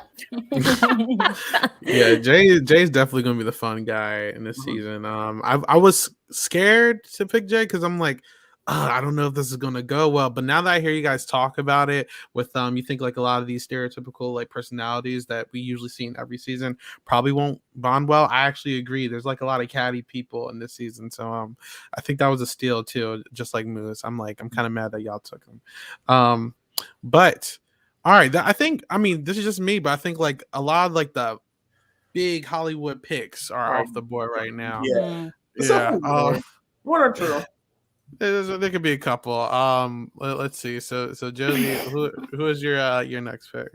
Yeah, Jay's definitely gonna be the fun guy in this season. I was scared to pick Jay because I'm like, I don't know if this is gonna go well. But now that I hear you guys talk about it, with you think like a lot of these stereotypical like personalities that we usually see in every season probably won't bond well. I actually agree. There's like a lot of catty people in this season, so I think that was a steal too. Just like Moose, I'm kind of mad that y'all took him. But all right, I mean, this is just me, but I think like a lot of like the big Hollywood picks are off the board right now. Yeah. One or two. There could be a couple. Let's see. So Josie, who is your next pick?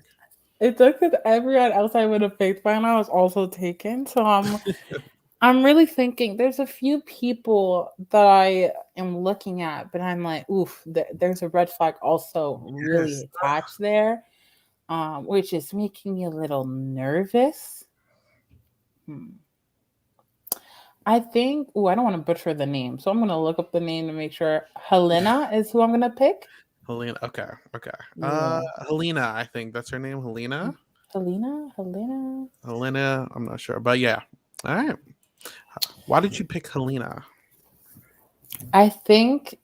It took that everyone else I would have picked by now is also taken. So I'm really thinking there's a few people that I am looking at, but I'm like, oof, there's a red flag also really attached there, which is making me a little nervous. I think, I don't want to butcher the name, so I'm going to look up the name to make sure. Helena is who I'm going to pick. Helena, okay. Yeah. Helena, I think that's her name. Helena, Helena. I'm not sure, but yeah. All right. Why did you pick Helena? I think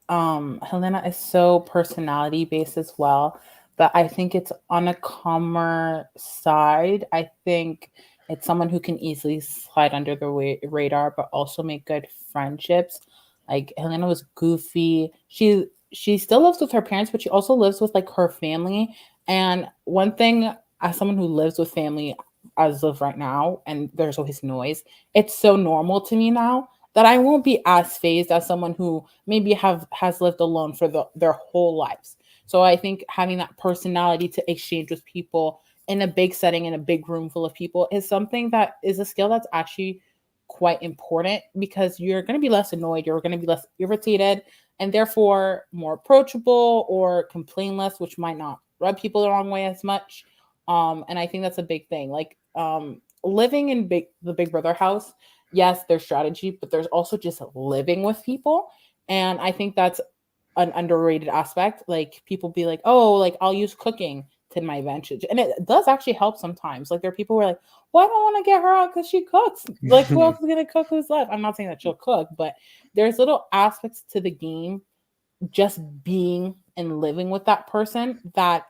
Helena is so personality based as well, but I think it's on a calmer side. I think it's someone who can easily slide under the radar, but also make good friendships. Like Helena was goofy. She still lives with her parents, but she also lives with like her family. And one thing, as someone who lives with family as of right now, and there's always noise, it's so normal to me now that I won't be as phased as someone who maybe has lived alone for their whole lives. So I think having that personality to exchange with people in a big setting, in a big room full of people, is something that is a skill that's actually quite important, because you're going to be less annoyed, you're going to be less irritated, and therefore more approachable, or complain less, which might not rub people the wrong way as much. And I think that's a big thing. Like living in the Big Brother house, yes, there's strategy, but there's also just living with people. And I think that's an underrated aspect. Like people be like, oh, like I'll use cooking to my advantage. And it does actually help sometimes. Like there are people who are like, well, I don't want to get her out because she cooks. Like who else is going to cook who's left? I'm not saying that she'll cook, but there's little aspects to the game, just being and living with that person, that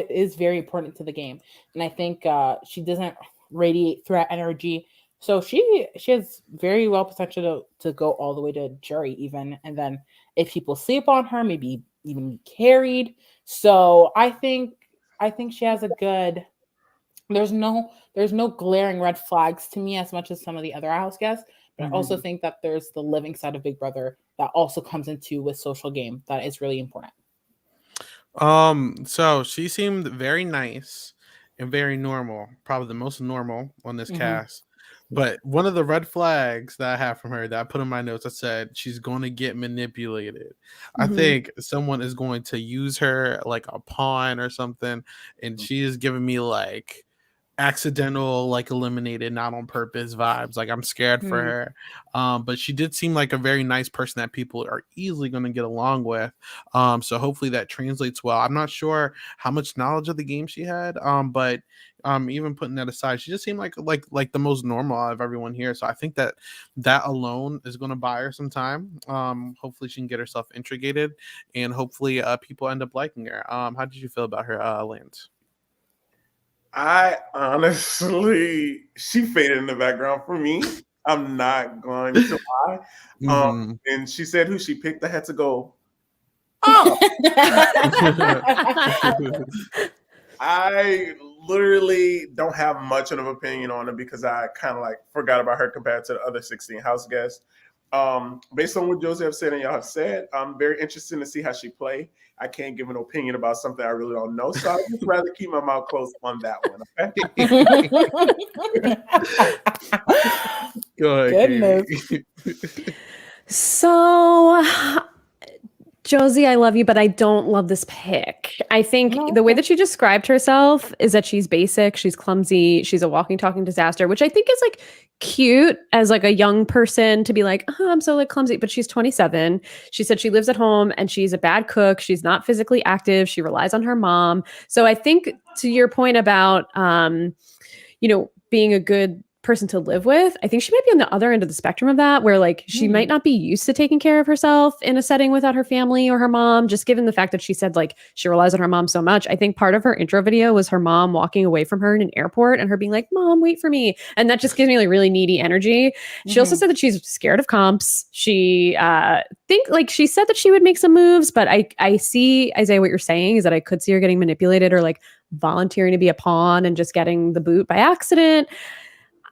is very important to the game. And I think she doesn't radiate threat energy. So she has very well potential to go all the way to jury even. And then if people sleep on her, maybe even be carried. So I think she has a good, there's no glaring red flags to me as much as some of the other house guests. But I also think that there's the living side of Big Brother that also comes into with social game that is really important. So she seemed very nice and very normal, probably the most normal on this cast. But one of the red flags that I have from her that I put in my notes, I said she's going to get manipulated. I think someone is going to use her like a pawn or something, and she is giving me like accidental, like eliminated, not on purpose vibes. Like I'm scared for her. But she did seem like a very nice person that people are easily going to get along with. So hopefully that translates well. I'm not sure how much knowledge of the game she had. But even putting that aside, she just seemed like the most normal out of everyone here. So I think that alone is going to buy her some time. Hopefully she can get herself integrated, and hopefully people end up liking her. How did you feel about her, Lance? I honestly, she faded in the background for me. I'm not going to lie. And she said who she picked. I had to go, oh. I literally don't have much of an opinion on her because I kind of like forgot about her compared to the other 16 house guests. Based on what Joseph said and y'all have said, I'm very interested to see how she play. I can't give an opinion about something I really don't know, so I'd just rather keep my mouth closed on that one. Okay. Go ahead. Goodness. So, Josie, I love you, but I don't love this pick. I think the way that she described herself is that she's basic, she's clumsy, she's a walking, talking disaster, which I think is like cute as like a young person to be like, oh, I'm so like clumsy, but she's 27. She said she lives at home and she's a bad cook. She's not physically active. She relies on her mom. So I think to your point about, being a good person to live with, I think she might be on the other end of the spectrum of that, where like she might not be used to taking care of herself in a setting without her family or her mom, just given the fact that she said like she relies on her mom so much. I think part of her intro video was her mom walking away from her in an airport and her being like, Mom, wait for me. And that just gives me like really needy energy. She also said that she's scared of comps. She she said that she would make some moves, but I see, Isaiah, what you're saying is that I could see her getting manipulated or like volunteering to be a pawn and just getting the boot by accident.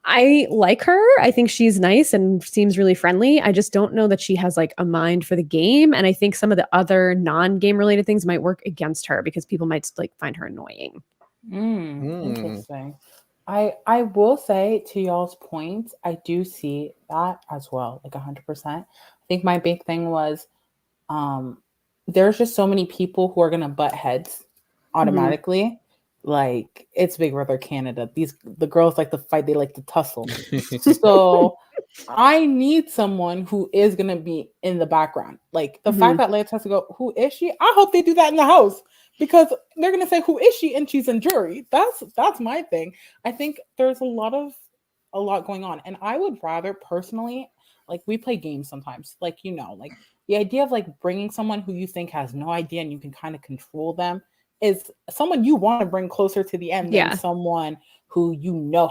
I like her. I think she's nice and seems really friendly. I just don't know that she has like a mind for the game. And I think some of the other non-game related things might work against her because people might like find her annoying. Interesting. I will say, to y'all's point, I do see that as well, like 100%. I think my big thing was there's just so many people who are going to butt heads automatically. Like it's Big Brother Canada. The girls like to fight, they like to tussle. So I need someone who is gonna be in the background. Like the fact that Lance has to go, who is she? I hope they do that in the house because they're gonna say, who is she? And she's in jury. That's my thing. I think there's a lot of a lot going on. And I would rather personally, like we play games sometimes, like, like the idea of like bringing someone who you think has no idea and you can kind of control them is someone you want to bring closer to the end than someone who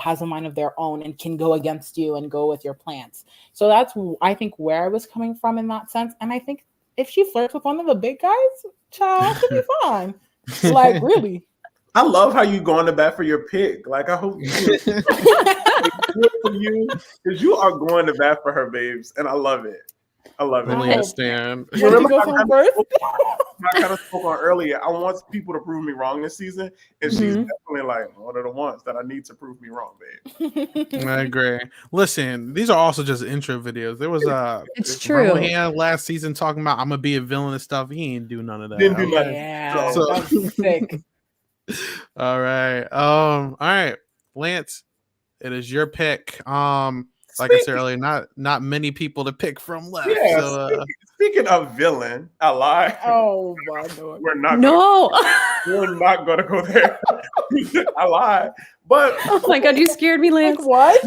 has a mind of their own and can go against you and go with your plans. So that's, I think, where I was coming from in that sense. And I think if she flirts with one of the big guys, child, she'll be fine. Like, really. I love how you go on the bat for your pick. Like, I hope you for you, because you are going to bat for her, babes, and I love it. I love it. Only stand. Remember I kind of spoke on earlier. I want people to prove me wrong this season, and she's definitely like one of the ones that I need to prove me wrong, babe. I agree. Listen, these are also just intro videos. There was it's true. Rohan last season talking about I'm gonna be a villain and stuff. He ain't do none of that. Didn't do nothing. Yeah, that's sick. All right, Lance, it is your pick. Like I said earlier, not many people to pick from left. Yeah, so, speaking of villain, I lied. Oh my God. We're not gonna go there. I lied. But oh my God, you scared me, Lance. Like, what?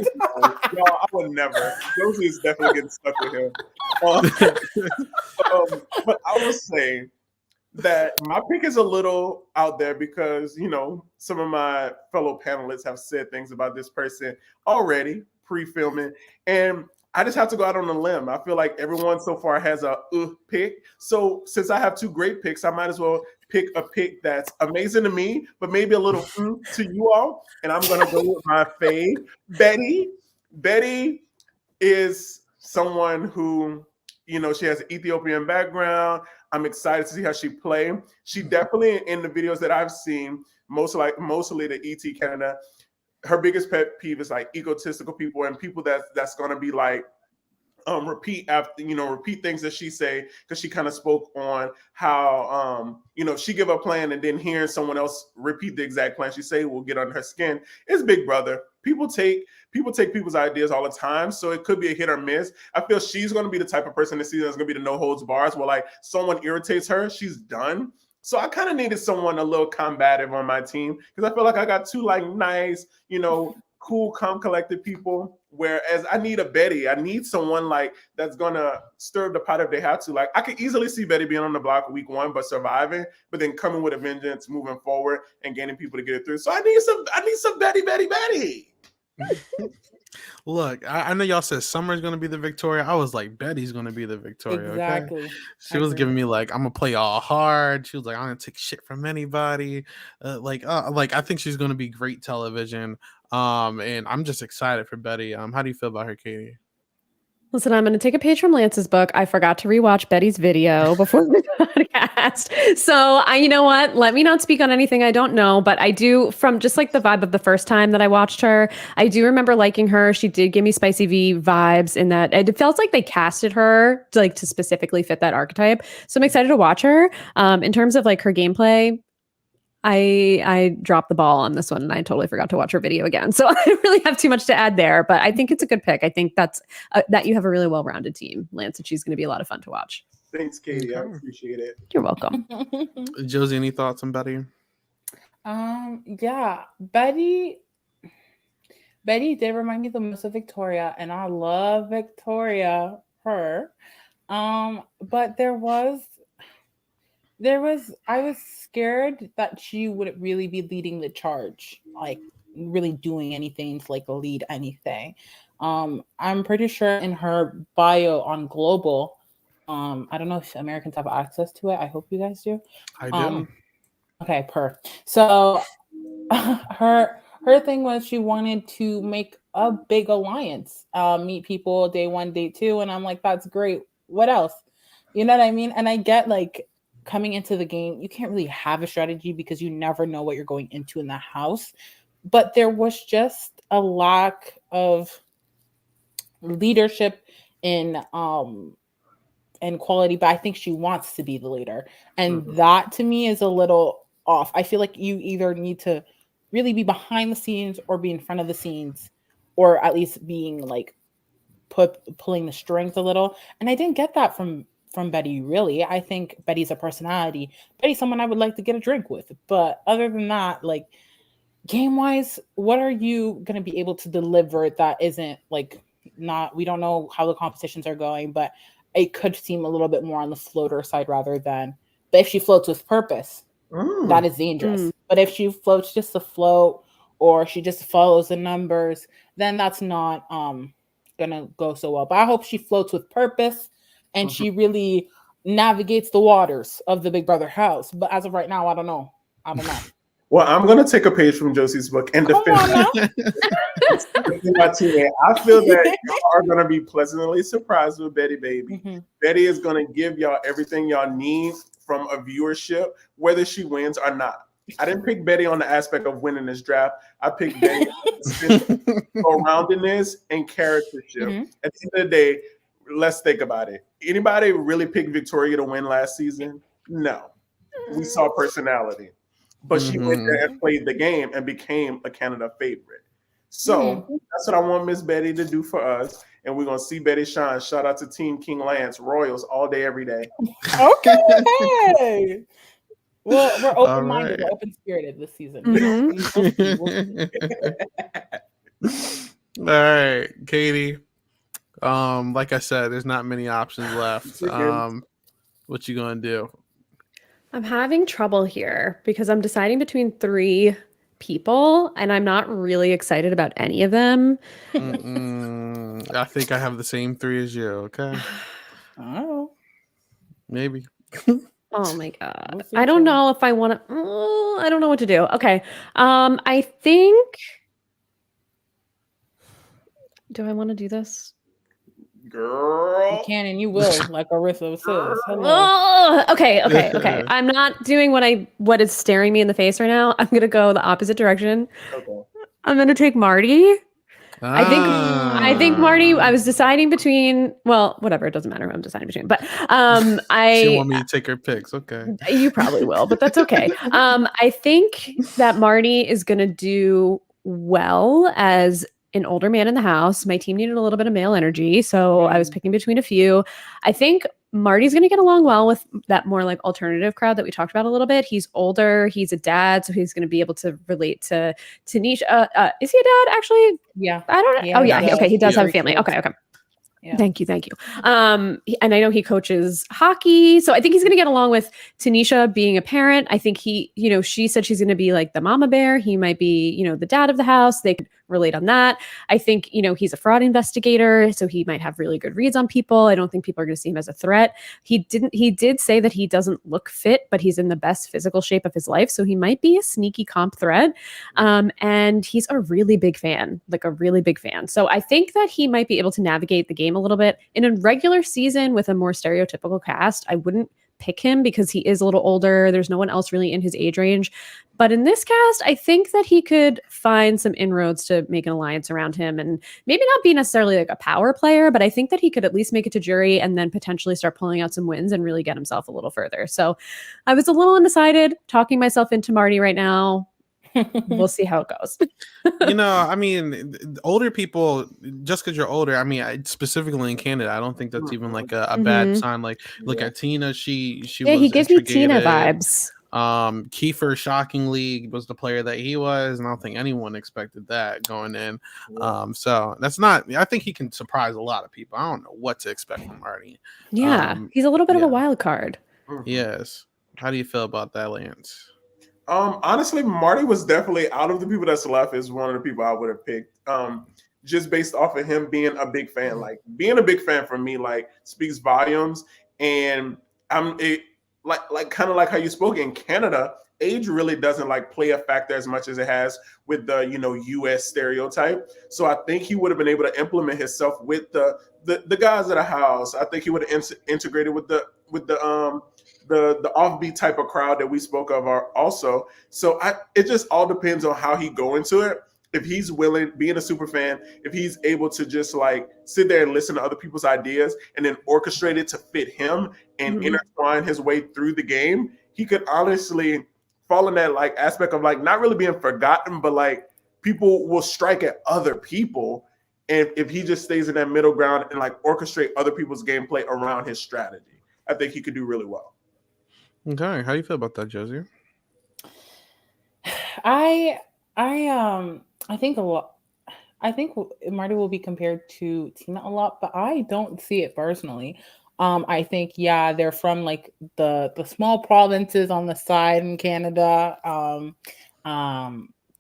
No, I would never. Josie is definitely getting stuck with him. But I will say that my pick is a little out there because, some of my fellow panelists have said things about this person already pre-filming, and I just have to go out on a limb. I feel like everyone so far has a pick. So since I have two great picks, I might as well pick a pick that's amazing to me, but maybe a little to you all. And I'm going to go with my fave, Betty. Betty is someone who, she has an Ethiopian background. I'm excited to see how she play. She definitely, in the videos that I've seen, mostly the ET Canada, her biggest pet peeve is like egotistical people and people that's going to be like repeat things that she say, because she kind of spoke on how she give a plan and then hearing someone else repeat the exact plan she say will get under her skin. It's Big Brother. People take people's ideas all the time, so it could be a hit or miss. I feel she's going to be the type of person this season that's going to be the no holds bars, where like someone irritates her, she's done. So I kind of needed someone a little combative on my team, because I feel like I got two like nice, cool, calm, collected people. Whereas I need a Betty. I need someone like that's gonna stir the pot if they have to. Like I could easily see Betty being on the block week 1, but surviving, but then coming with a vengeance, moving forward and gaining people to get it through. So I need some Betty. Look, I know y'all said Summer's gonna be the Victoria. I was like, Betty's gonna be the Victoria. Exactly. Okay? She was giving me like, I'm gonna play all hard. She was like, I'm gonna take shit from anybody. I think she's gonna be great television. And I'm just excited for Betty. How do you feel about her, Katie? Listen, I'm going to take a page from Lance's book. I forgot to rewatch Betty's video before the podcast. So you know what? Let me not speak on anything I don't know, but I do, from just like the vibe of the first time that I watched her, I do remember liking her. She did give me Spicy V vibes in that it felt like they casted her to specifically fit that archetype. So I'm excited to watch her. In terms of like her gameplay, I dropped the ball on this one and I totally forgot to watch her video again. So I don't really have too much to add there, but I think it's a good pick. I think that's that you have a really well-rounded team, Lance, and she's going to be a lot of fun to watch. Thanks, Katie. I appreciate it. You're welcome. Josie, any thoughts on Betty? Yeah, Betty did remind me the most of Victoria, and I love Victoria, her. But I was scared that she wouldn't really be leading the charge, like really doing anything to like lead anything. I'm pretty sure in her bio on Global, I don't know if Americans have access to it. I hope you guys do. I do. Okay, So her thing was she wanted to make a big alliance, meet people day 1, day 2, and I'm like, that's great. What else? You know what I mean? And I get like, coming into the game, you can't really have a strategy because you never know what you're going into in the house. But there was just a lack of leadership in quality. But I think she wants to be the leader, and that to me is a little off. I feel like you either need to really be behind the scenes or be in front of the scenes, or at least being like pulling the strings a little. And I didn't get that from Betty, really. I think Betty's a personality. Betty's someone I would like to get a drink with. But other than that, like, game wise, what are you going to be able to deliver that isn't like not, we don't know how the competitions are going, but it could seem a little bit more on the floater side rather than, but if she floats with purpose, that is dangerous. But if she floats just to float or she just follows the numbers, then that's not gonna go so well. But I hope she floats with purpose and she really navigates the waters of the Big Brother house. But as of right now, I don't know. Well, I'm going to take a page from Josie's book and defend my teammate. I feel that y'all are going to be pleasantly surprised with Betty Baby. Betty is going to give y'all everything y'all need from a viewership, whether she wins or not. I didn't pick Betty on the aspect of winning this draft. I picked Betty for roundedness and charactership. At the end of the day, let's think about it. Anybody really pick Victoria to win last season? No. We saw personality. But she went there and played the game and became a Canada favorite. So that's what I want Miss Betty to do for us. And we're going to see Betty shine. Shout out to Team King Lance, Royals all day, every day. Okay. Hey. Well, we're open-minded. We're open-spirited this season. All right, Katie. Like I said, there's not many options left. What you going to do? I'm having trouble here because I'm deciding between 3 people and I'm not really excited about any of them. I think I have the same 3 as you. Okay. Oh. Maybe. Oh my God. I don't know if I want to. I don't know what to do. Okay. I think. Do I want to do this? Girl. You can and you will, like Arissa says. Oh, okay. I'm not doing what is staring me in the face right now. I'm gonna go the opposite direction. Okay. I'm gonna take Marty. I think Marty. I was deciding between. Well, whatever. It doesn't matter who I'm deciding between. But she want me to take her picks. Okay. You probably will, but that's okay. I think that Marty is gonna do well as an older man in the house. My team needed a little bit of male energy, so I was picking between a few. I think Marty's going to get along well with that more like alternative crowd that we talked about a little bit. He's older, he's a dad, so he's going to be able to relate to Tanisha. Is he a dad actually? Yeah. I don't know. Yeah, oh yeah, okay, he does have a family. Okay. Yeah. Thank you. And I know he coaches hockey, so I think he's going to get along with Tanisha being a parent. I think she said she's going to be like the mama bear. He might be, the dad of the house. They could relate on that. I think, he's a fraud investigator, so he might have really good reads on people. I don't think people are going to see him as a threat. He did say that he doesn't look fit, but he's in the best physical shape of his life, so he might be a sneaky comp threat. And he's a really big fan. So I think that he might be able to navigate the game a little bit. In a regular season with a more stereotypical cast, I wouldn't pick him because he is a little older. There's no one else really in his age range. But in this cast, I think that he could find some inroads to make an alliance around him and maybe not be necessarily like a power player, but I think that he could at least make it to jury and then potentially start pulling out some wins and really get himself a little further. So I was a little undecided, talking myself into Marty right now. We'll see how it goes. I mean, older people, just because you're older, I mean, specifically in Canada, I don't think that's even like a bad sign. Like, look at Tina. She was he gives me Tina vibes. Kiefer shockingly was the player that he was, and I don't think anyone expected that going in. So that's not. I think he can surprise a lot of people. I don't know what to expect from Marty. Yeah, he's a little bit of a wild card. Yes. How do you feel about that, Lance? Honestly, Marty was definitely, out of the people that's left, is one of the people I would have picked. Just based off of him being a big fan. Like, being a big fan for me, like, speaks volumes. And like kind of like how you spoke in Canada, age really doesn't like play a factor as much as it has with the US stereotype. So I think he would have been able to implement himself with the guys at the house. I think he would have integrated with the offbeat type of crowd that we spoke of also. So it just all depends on how he go into it. If he's willing, being a super fan, if he's able to just like sit there and listen to other people's ideas and then orchestrate it to fit him and intertwine his way through the game, he could honestly fall in that like aspect of like not really being forgotten, but like people will strike at other people. And if he just stays in that middle ground and like orchestrate other people's gameplay around his strategy, I think he could do really well. Okay. How do you feel about that, Josie? I think a lot. I think Marty will be compared to Tina a lot, but I don't see it personally. I think yeah, they're from like the small provinces on the side in Canada. Um,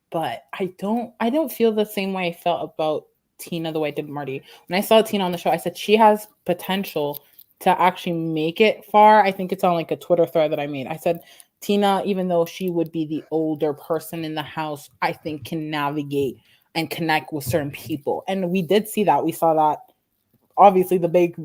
but I don't feel the same way I felt about Tina the way I did Marty. When I saw Tina on the show, I said she has potential to actually make it far. I think it's on like a Twitter thread that I made. I said Tina, even though she would be the older person in the house, I think can navigate and connect with certain people. And we did see that. We saw that obviously the big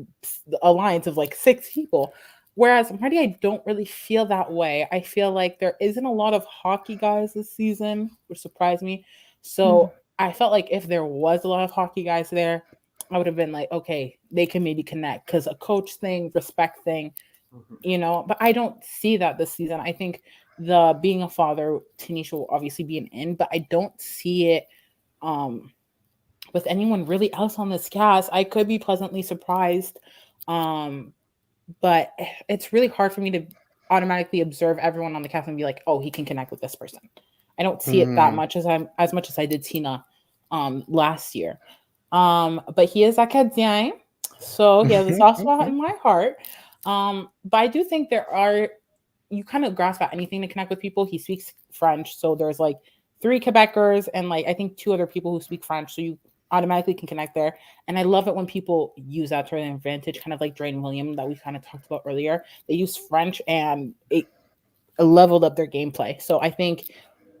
alliance of like 6 people. Whereas Marty, I don't really feel that way. I feel like there isn't a lot of hockey guys this season, which surprised me. So I felt like if there was a lot of hockey guys there, I would have been like, okay, they can maybe connect because a coach thing, respect thing, but I don't see that this season. I think the being a father, Tanisha will obviously be an in, but I don't see it um with anyone really else on this cast. I could be pleasantly surprised. Um, but it's really hard for me to automatically observe everyone on the cast and be like, oh, he can connect with this person. I don't see it that much as much as I did Tina last year. But he is Acadien, so he has a soft spot in my heart. But I do think you kind of grasp at anything to connect with people. He speaks French, so there's like 3 Quebecers and like I think 2 other people who speak French, so you automatically can connect there. And I love it when people use that to their advantage, kind of like Drayden William that we kind of talked about earlier. They use French and it leveled up their gameplay. So I think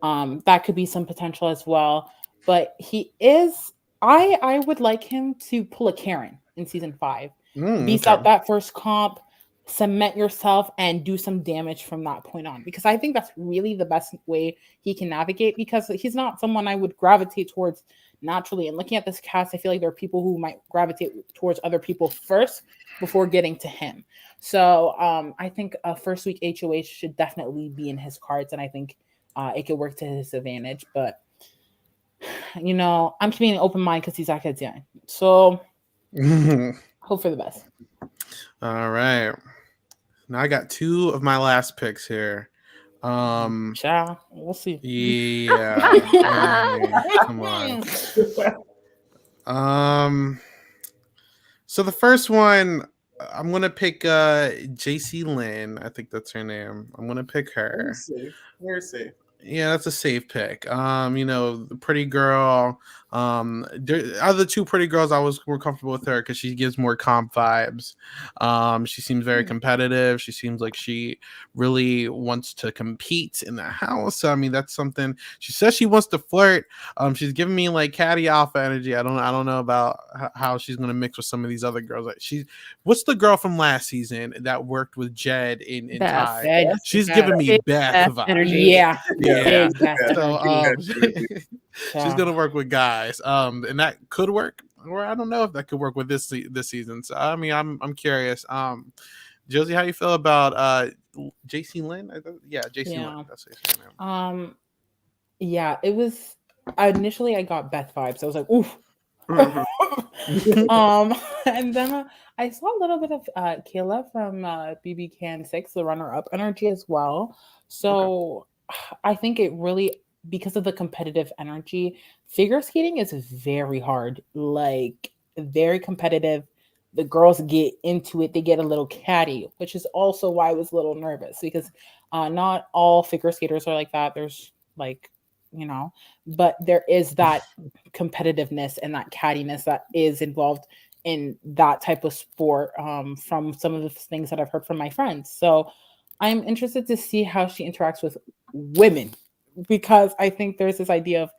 that could be some potential as well. But he is, I would like him to pull a Karen in season 5. Beast out that first comp, cement yourself, and do some damage from that point on. Because I think that's really the best way he can navigate, because he's not someone I would gravitate towards naturally. And looking at this cast, I feel like there are people who might gravitate towards other people first before getting to him. So I think a first week HOH should definitely be in his cards, and I think it could work to his advantage. But I'm keeping an open mind because he's Acadien. So hope for the best. All right. Now I got 2 of my last picks here. Ciao. We'll see. Yeah. Come on. So the first one, I'm gonna pick JC Lynn. I think that's her name. I'm gonna pick her. Very safe. Yeah, that's a safe pick. The pretty girl. There are the 2 pretty girls I was more comfortable with her because she gives more comp vibes. She seems very competitive. She seems like she really wants to compete in the house. So, I mean, that's something. She says she wants to flirt. She's giving me like catty alpha energy. I don't know about how she's gonna mix with some of these other girls. Like what's the girl from last season that worked with Jed in Ty? She's giving me Beth vibes. energy. Yeah. So she's gonna work with guys, and that could work, or I don't know if that could work with this season. So I mean, I'm curious. Josie, how you feel about JC Lynn? Yeah, JC Lynn. That's his name. Yeah, it was initially I got Beth vibes. I was like, oof. And then I saw a little bit of Kayla from BB Can 6, the runner-up energy as well. So I think it really, because of the competitive energy, figure skating is very hard, like very competitive. The girls get into it, they get a little catty, which is also why I was a little nervous, because not all figure skaters are like that. There's like, but there is that competitiveness and that cattiness that is involved in that type of sport, from some of the things that I've heard from my friends. So I'm interested to see how she interacts with women, because I think there's this idea of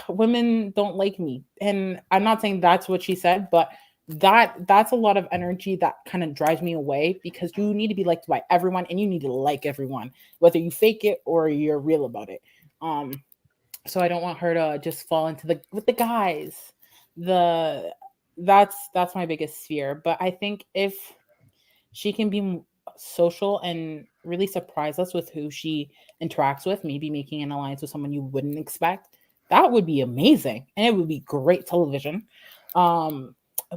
women don't like me. And I'm not saying that's what she said, but that's a lot of energy that kind of drives me away, because you need to be liked by everyone and you need to like everyone, whether you fake it or you're real about it. So I don't want her to just fall into with the guys. That's my biggest fear. But I think if she can be social and really surprise us with who she interacts with, maybe making an alliance with someone you wouldn't expect, that would be amazing, and it would be great television.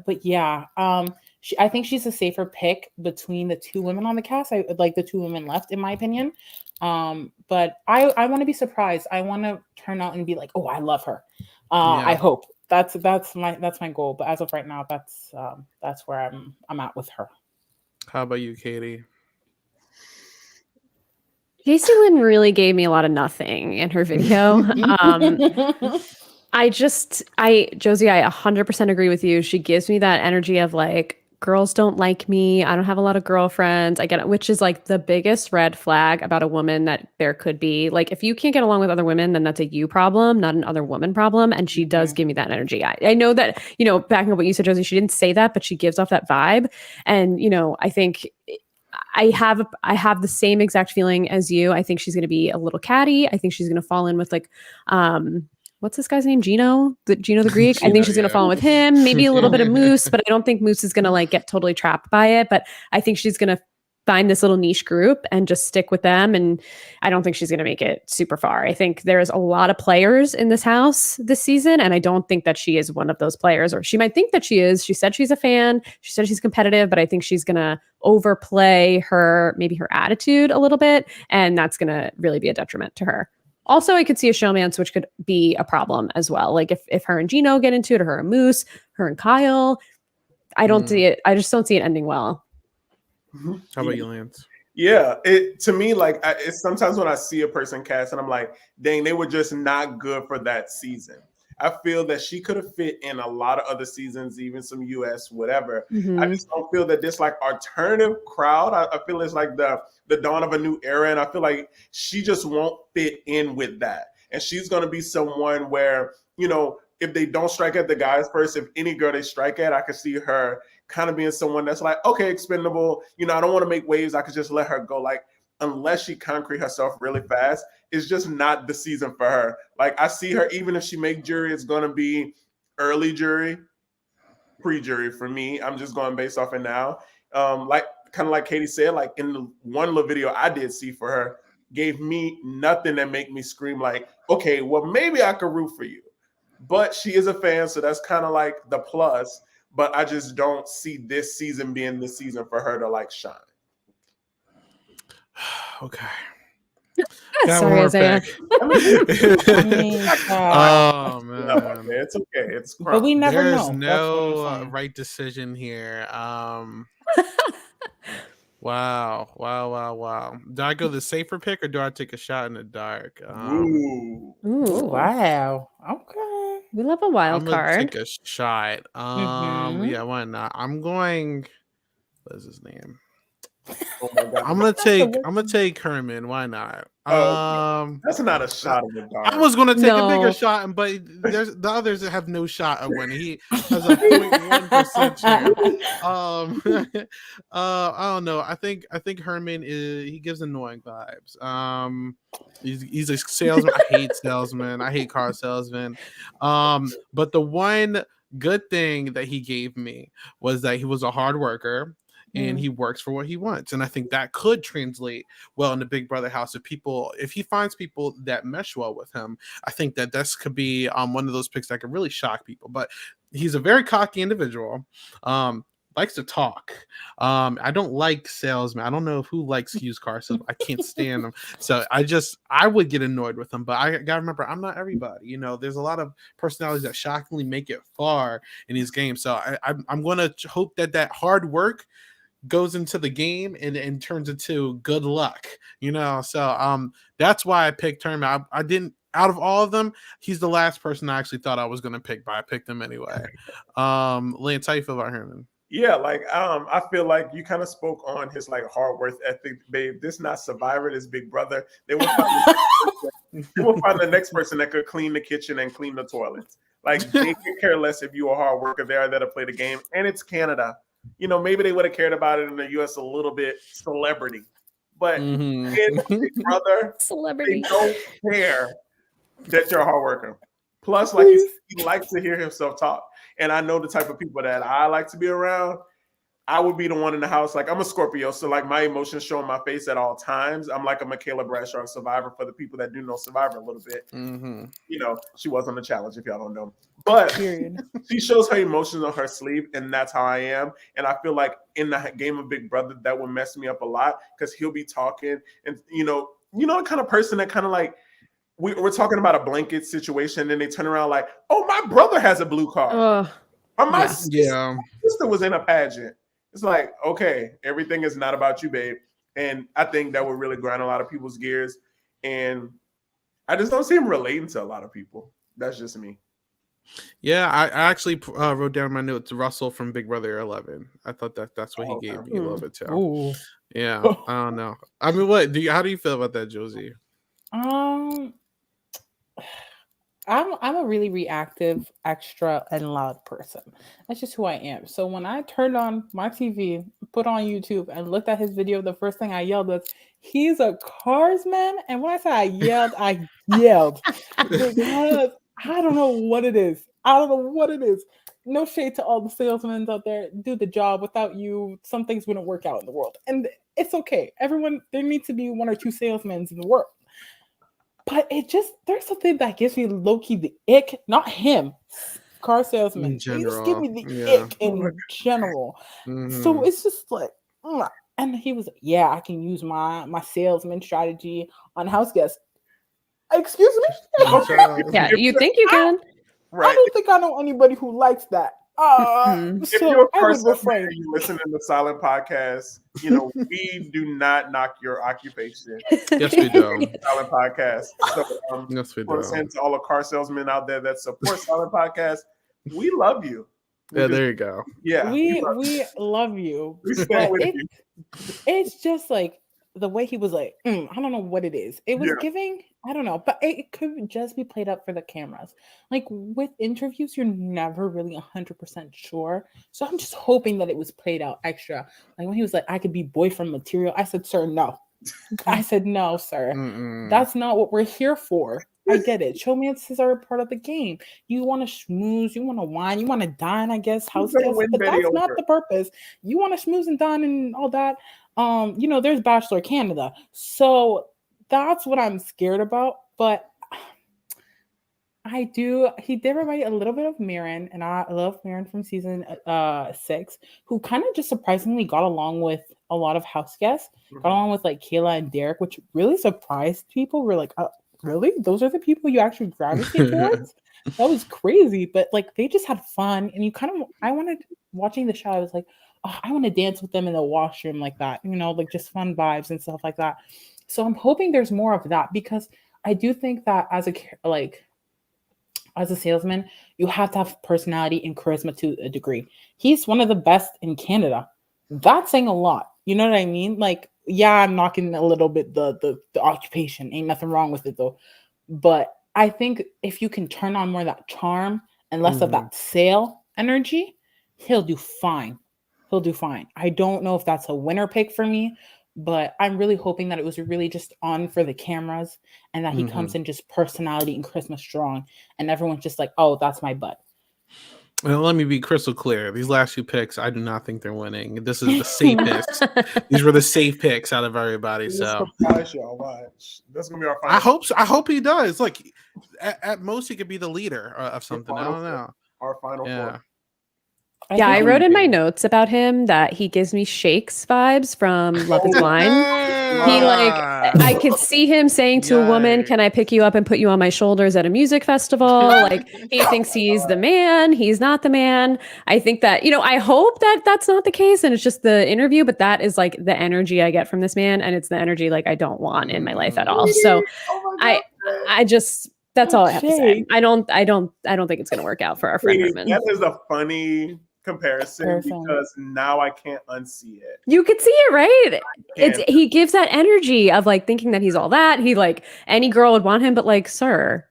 But yeah, I think she's a safer pick between the two women on the cast. I like the two women left, in my opinion. But I want to be surprised. I want to turn out and be like, oh, I love her. I Yeah. hope that's my goal. But as of right now, that's where I'm at with her. How about you, Katie? Casey Lynn really gave me a lot of nothing in her video. Josie, I 100% agree with you. She gives me that energy of like, girls don't like me. I don't have a lot of girlfriends. I get it, which is like the biggest red flag about a woman that there could be. Like, if you can't get along with other women, then that's a you problem, not an other woman problem. And she does give me that energy. I know that, backing up what you said, Josie, she didn't say that, but she gives off that vibe. And, I think I have the same exact feeling as you. I think she's going to be a little catty. I think she's going to fall in with like, what's this guy's name? Gino the Greek. I think she's going to fall in with him, maybe a little bit of Moose, but I don't think Moose is going to like get totally trapped by it. But I think she's going to find this little niche group and just stick with them. And I don't think she's going to make it super far. I think there's a lot of players in this house this season. And I don't think that she is one of those players, or she might think that she is. She said she's a fan. She said she's competitive, but I think she's going to overplay maybe her attitude a little bit. And that's going to really be a detriment to her. Also, I could see a showmance, which could be a problem as well. Like if her and Gino get into it, or her and Moose, her and Kyle, I don't see it. I just don't see it ending well. How about you, Lance? Yeah, to me, like, it's sometimes when I see a person cast and I'm like, dang, they were just not good for that season. I feel that she could have fit in a lot of other seasons, even some US, whatever. I just don't feel that this like alternative crowd. I feel it's like the dawn of a new era, and I feel like she just won't fit in with that. And she's gonna be someone where, if they don't strike at the guys first, if any girl they strike at, I could see her kind of being someone that's like, okay, expendable. I don't want to make waves. I could just let her go. Like, unless she concrete herself really fast, it's just not the season for her. Like, I see her, even if she make jury, it's going to be early jury, pre-jury for me. I'm just going based off it now. Like, kind of like Katie said, like in the one little video I did see for her, gave me nothing that make me scream like, okay, well, maybe I could root for you. But she is a fan, so that's kind of like the plus. But I just don't see this season being the season for her to like shine. Okay. Sorry, Isaiah. Oh man, No, it's okay. It's but we never There's know. no right decision here. Wow. Do I go the safer pick, or do I take a shot in the dark? Ooh, wow. Okay. We love a wild I'm gonna card. take a shot. Yeah, why not? I'm going. What is his name? Oh my God. I'm gonna take Herman. Why not? That's not a shot in the dark. I was gonna take a bigger No. shot, but there's the others that have no shot of winning. He has a 0.1% chance. I don't know. I think Herman he gives annoying vibes. He's a salesman. I hate salesmen. I hate car salesmen. But the one good thing that he gave me was that he was a hard worker. And he works for what he wants. And I think that could translate well in the Big Brother house. If he finds people that mesh well with him, I think that this could be one of those picks that could really shock people. But he's a very cocky individual. Likes to talk. I don't like salesmen. I don't know who likes used car salesmen. I can't stand them. So I would get annoyed with them. But I gotta remember, I'm not everybody. There's a lot of personalities that shockingly make it far in these games. So I'm gonna hope that hard work goes into the game and turns into good luck, so that's why I picked Herman. I didn't, out of all of them, he's the last person I actually thought I was going to pick, but I picked him anyway. Lance, how you feel about Herman? Yeah, like I feel like you kind of spoke on his like hard work ethic, babe. This not Survivor, this Big Brother. They will find the next person that could clean the kitchen and clean the toilets. Like, they could care less if you're a hard worker. They are there to play the game, and it's Canada. Maybe they would have cared about it in the US a little bit, celebrity. But in Big Brother, Celebrity. they don't care that you're a hard worker. Plus, like he likes to hear himself talk. And I know the type of people that I like to be around. I would be the one in the house. Like, I'm a Scorpio, so like my emotions show on my face at all times. I'm like a Michaela Bradshaw Survivor for the people that do know Survivor a little bit. Mm-hmm. You know, she was on the challenge if y'all don't know. But Period. she shows her emotions on her sleeve, and that's how I am. And I feel like in the game of Big Brother, that would mess me up a lot because he'll be talking, and the kind of person that kind of like we're talking about a blanket situation, and they turn around like, "Oh, my brother has a blue card, Ugh. or my Yeah. sister was in a pageant." It's like, okay, everything is not about you, babe. And I think that would really grind a lot of people's gears. And I just don't see him relating to a lot of people. That's just me. Yeah, I actually wrote down my notes. Russell from Big Brother 11. I thought that's what he gave me a little bit too. Ooh. Yeah, I don't know. I mean, how do you feel about that, Josie? I'm a really reactive, extra, and loud person. That's just who I am. So when I turned on my TV, put on YouTube, and looked at his video, the first thing I yelled was, "He's a Cars man!" And when I say I yelled because I don't know what it is. I don't know what it is. No shade to all the salesmen out there. Do the job. Without you, some things wouldn't work out in the world, and it's okay. Everyone, there needs to be one or two salesmen in the world. But there's something that gives me low-key the ick, not him, car salesman. In general, They just give me the ick in general. Mm-hmm. So it's just like, and he was like, yeah, I can use my salesman strategy on house guests. Excuse me? Yeah, you think you can? Right. I don't think I know anybody who likes that. If So you're a I would person refrain. you listen to the Silent Podcast, we do not knock your occupation. Yes, we do. Silent Podcast. So, Yes, we I want to do. send to all the car salesmen out there that support Silent Podcast. We love you. Yeah, there you go. Yeah, We love you. We stand with you. It's just like the way he was like, I don't know what it is. It was giving, I don't know, but it could just be played up for the cameras. Like with interviews, you're never really 100% sure. So I'm just hoping that it was played out extra. Like when he was like, I could be boyfriend material. I said, sir, no. I said, no, sir. Mm-mm. That's not what we're here for. I get it. Showmances are a part of the game. You want to schmooze, you want to wine, you want to dine, I guess, house guests, but that's not the purpose. You want to schmooze and dine and all that. There's Bachelor Canada. So that's what I'm scared about. But he did remind me a little bit of Maren, and I love Maren from season 6, who kind of just surprisingly got along with a lot of house guests, got along with like Kayla and Derek, which really surprised people. We're like, really? Those are the people you actually gravitate towards? That was crazy. But like they just had fun, and I wanted watching the show. I was like, oh, I want to dance with them in the washroom like that, like just fun vibes and stuff like that. So I'm hoping there's more of that, because I do think that as a salesman, you have to have personality and charisma to a degree. He's one of the best in Canada. That's saying a lot. You know what I mean? Like, yeah, I'm knocking a little bit the occupation. Ain't nothing wrong with it though. But I think if you can turn on more of that charm and less of that sale energy, he'll do fine. He'll do fine. I don't know if that's a winner pick for me, but I'm really hoping that it was really just on for the cameras and that he comes in just personality and charisma strong, and everyone's just like, oh, that's my butt. Well, let me be crystal clear. These last few picks, I do not think they're winning. This is the safest. These were the safe picks out of everybody. So y'all watch. That's gonna be our final. I hope so. I hope he does. Like at most, he could be the leader of something. I don't know. Our final four. Yeah, I wrote in my notes about him that he gives me Shakes vibes from Love Is Blind. I could see him saying to a woman, "Can I pick you up and put you on my shoulders at a music festival?" Like he thinks he's the man. He's not the man. I think that, I hope that that's not the case and it's just the interview, but that is like the energy I get from this man. And it's the energy like I don't want in my life at all. So I just, that's all I have to say. I don't think it's going to work out for our friend Herman. That is a funny comparison because now I can't unsee it. You could see it, right? He gives that energy of like thinking that he's all that. He like any girl would want him, but like, sir,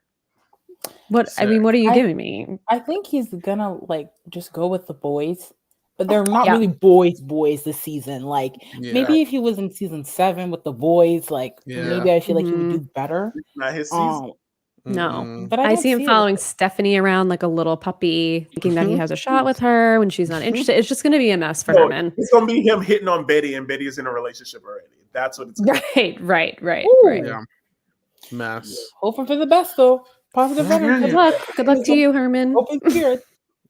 what are you giving me? I think he's gonna like just go with the boys, but they're not really boys this season. Like maybe if he was in season 7 with the boys, like maybe I feel like he would do better. It's not his season. No. Mm-mm. But I I don't see him see it. following Stephanie around like a little puppy, thinking that he has a shot with her when she's not interested. It's just going to be a mess for No, Herman. it's gonna be him hitting on Betty, and Betty is in a relationship already. That's what it's gonna be. Right. Ooh. Yeah. Mess. Hoping for the best, though. Positive All energy. right. Good luck. Good luck to you, Herman. Open spirit.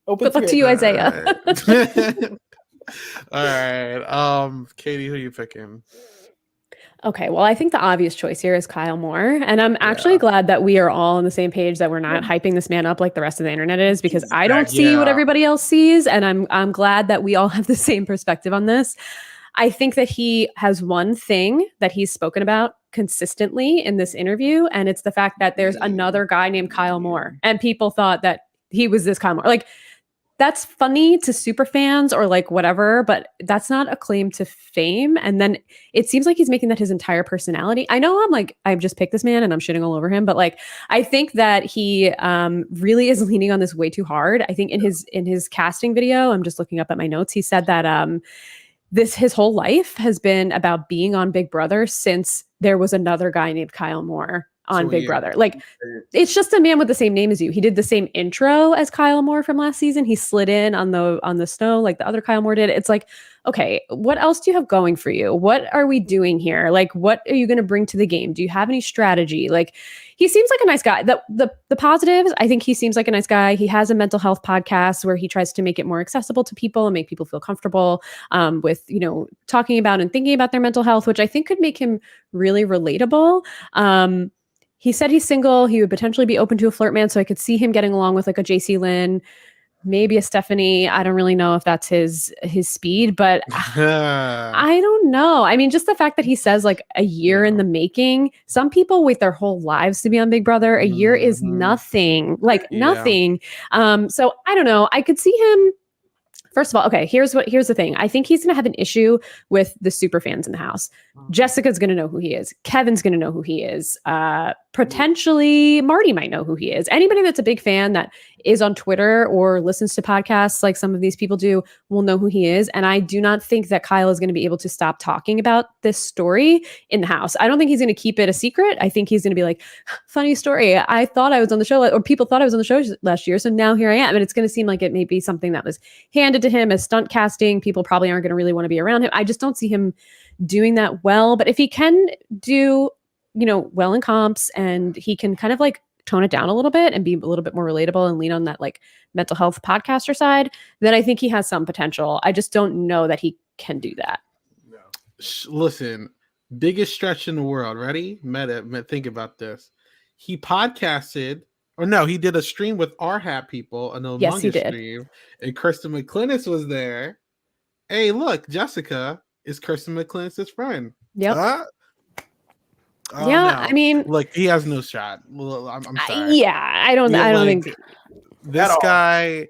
Open Good luck to spirit. you, Isaiah. All right. Katie, who you picking? Okay, well, I think the obvious choice here is Kyle Moore. And I'm actually glad that we are all on the same page that we're not hyping this man up like the rest of the internet is, because I don't see what everybody else sees. And I'm glad that we all have the same perspective on this. I think that he has one thing that he's spoken about consistently in this interview, and it's the fact that there's another guy named Kyle Moore. And people thought that he was this Kyle Moore. Like, that's funny to super fans or like whatever, but that's not a claim to fame. And then it seems like he's making that his entire personality. I know I've just picked this man and I'm shitting all over him, but like, I think that he really is leaning on this way too hard. I think in his casting video, I'm just looking up at my notes, he said that his whole life has been about being on Big Brother since there was another guy named Kyle Moore on Big Brother. Like, it's just a man with the same name as you. He did the same intro as Kyle Moore from last season. He slid in on the snow like the other Kyle Moore did. It's like, okay, what else do you have going for you? What are we doing here? Like, what are you going to bring to the game? Do you have any strategy? Like, he seems like a nice guy. The positives, I think he seems like a nice guy. He has a mental health podcast where he tries to make it more accessible to people and make people feel comfortable with, talking about and thinking about their mental health, which I think could make him really relatable. He said he's single. He would potentially be open to a flirt man. So I could see him getting along with like a JC Lynn, maybe a Stephanie. I don't really know if that's his speed, but I don't know. I mean, just the fact that he says like a year in the making, some people wait their whole lives to be on Big Brother. A year is nothing, like nothing. So I don't know. I could see him. First of all, okay, here's the thing. I think he's going to have an issue with the super fans in the house. Jessica's going to know who he is. Kevin's going to know who he is. Potentially Marty might know who he is. Anybody that's a big fan that is on Twitter or listens to podcasts like some of these people do will know who he is. And I do not think that Kyle is going to be able to stop talking about this story in the house. I don't think he's going to keep it a secret. I think he's going to be like, funny story. I thought I was on the show, or people thought I was on the show last year. So now here I am. And it's going to seem like it may be something that was handed to him as stunt casting. People probably aren't going to really want to be around him. I just don't see him doing that well. But if he can do, well in comps and he can kind of like tone it down a little bit and be a little bit more relatable and lean on that like mental health podcaster side, then I think he has some potential. I just don't know that he can do that. No. Listen, biggest stretch in the world. Ready? Think about this. He podcasted, or no, he did a stream with our hat people, an Yes, he did. stream, and Kirsten McClinnis was there. Hey, look, Jessica is Kirsten McClinnis' friend. Yep. Oh, yeah, no. I mean, like he has no shot. Well, I'm sorry. Yeah, I don't think this guy.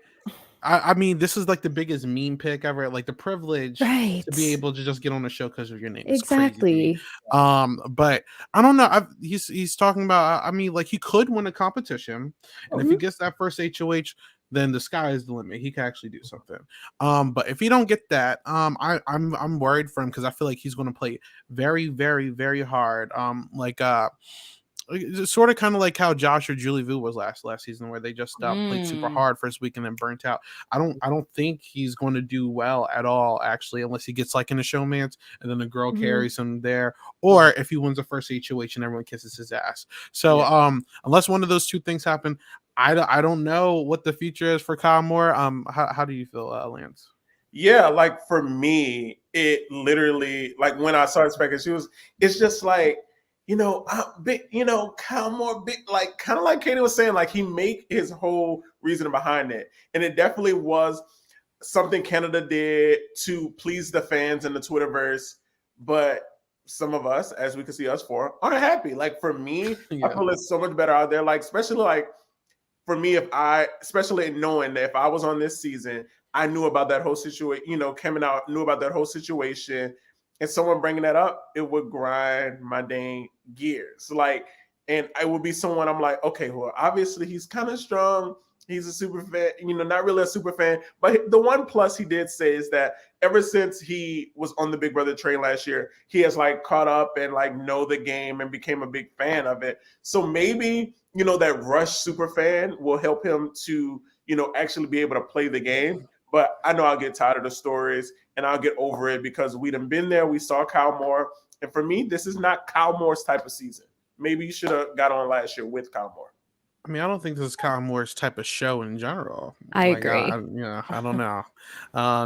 I mean, this is like the biggest meme pick ever. Like the privilege to be able to just get on the show because of your name. Exactly. But I don't know. He's talking about. I mean, like he could win a competition, and if he gets that first HOH, then the sky is the limit. He can actually do something. But if he don't get that, I'm worried for him because I feel like he's going to play very, very, very hard. Sort of kind of like how Josh or Julie Vu was last season, where they just played super hard first week and then burnt out. I don't think he's going to do well at all, actually, unless he gets like in a showmance and then the girl carries him there, or if he wins the first HOH and everyone kisses his ass. So unless one of those two things happen, I don't know what the future is for Kyle Moore. How do you feel, Lance? Yeah, like for me, it literally, like when I saw his package, it's just like, Kyle Moore, big, like kind of like Katie was saying, like he make his whole reason behind it. And it definitely was something Canada did to please the fans in the Twitterverse. But some of us, as we can see us for, aren't happy. Like for me, I feel it's so much better out there. Like, especially like for me, especially knowing that if I was on this season, I knew about that whole situation, coming out, knew about that whole situation. And someone bringing that up, it would grind my dang gears. Like, and it would be someone I'm like, okay, well, obviously he's kind of strong. He's a super fan, not really a super fan. But the one plus he did say is that ever since he was on the Big Brother train last year, he has like caught up and like know the game and became a big fan of it. So maybe, that Rush super fan will help him to, actually be able to play the game. But I know I'll get tired of the stories and I'll get over it because we done been there. We saw Kyle Moore. And for me, this is not Kyle Moore's type of season. Maybe you should have got on last year with Kyle Moore. I mean, I don't think this is Kyle Moore's type of show in general. I agree. I don't know.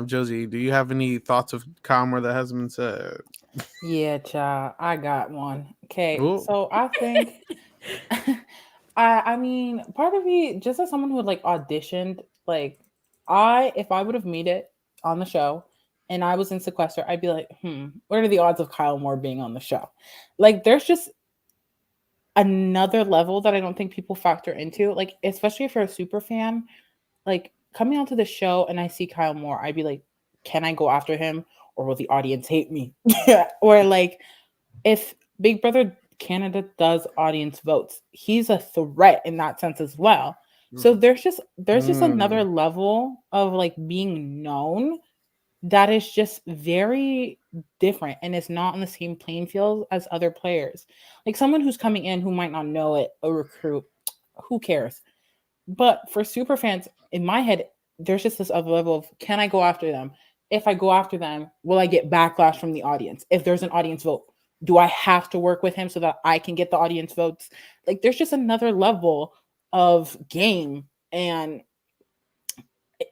Josie, do you have any thoughts of Kyle Moore that hasn't been said? Yeah, child, I got one. Okay, Ooh. so I think, I mean, part of me, just as someone who had like auditioned, like if I would have made it on the show and I was in sequester, I'd be like, what are the odds of Kyle Moore being on the show? Like, there's just another level that I don't think people factor into, like, especially if you're a super fan, like coming onto the show and I see Kyle Moore, I'd be like, can I go after him or will the audience hate me? Or like, if Big Brother Canada does audience votes, he's a threat in that sense as well. So there's just another level of like being known that is just very different and is not on the same playing field as other players. Like someone who's coming in who might not know it, a recruit, who cares? But for super fans, in my head, there's just this other level of, can I go after them? If I go after them, will I get backlash from the audience? If there's an audience vote, do I have to work with him so that I can get the audience votes? Like there's just another level of game and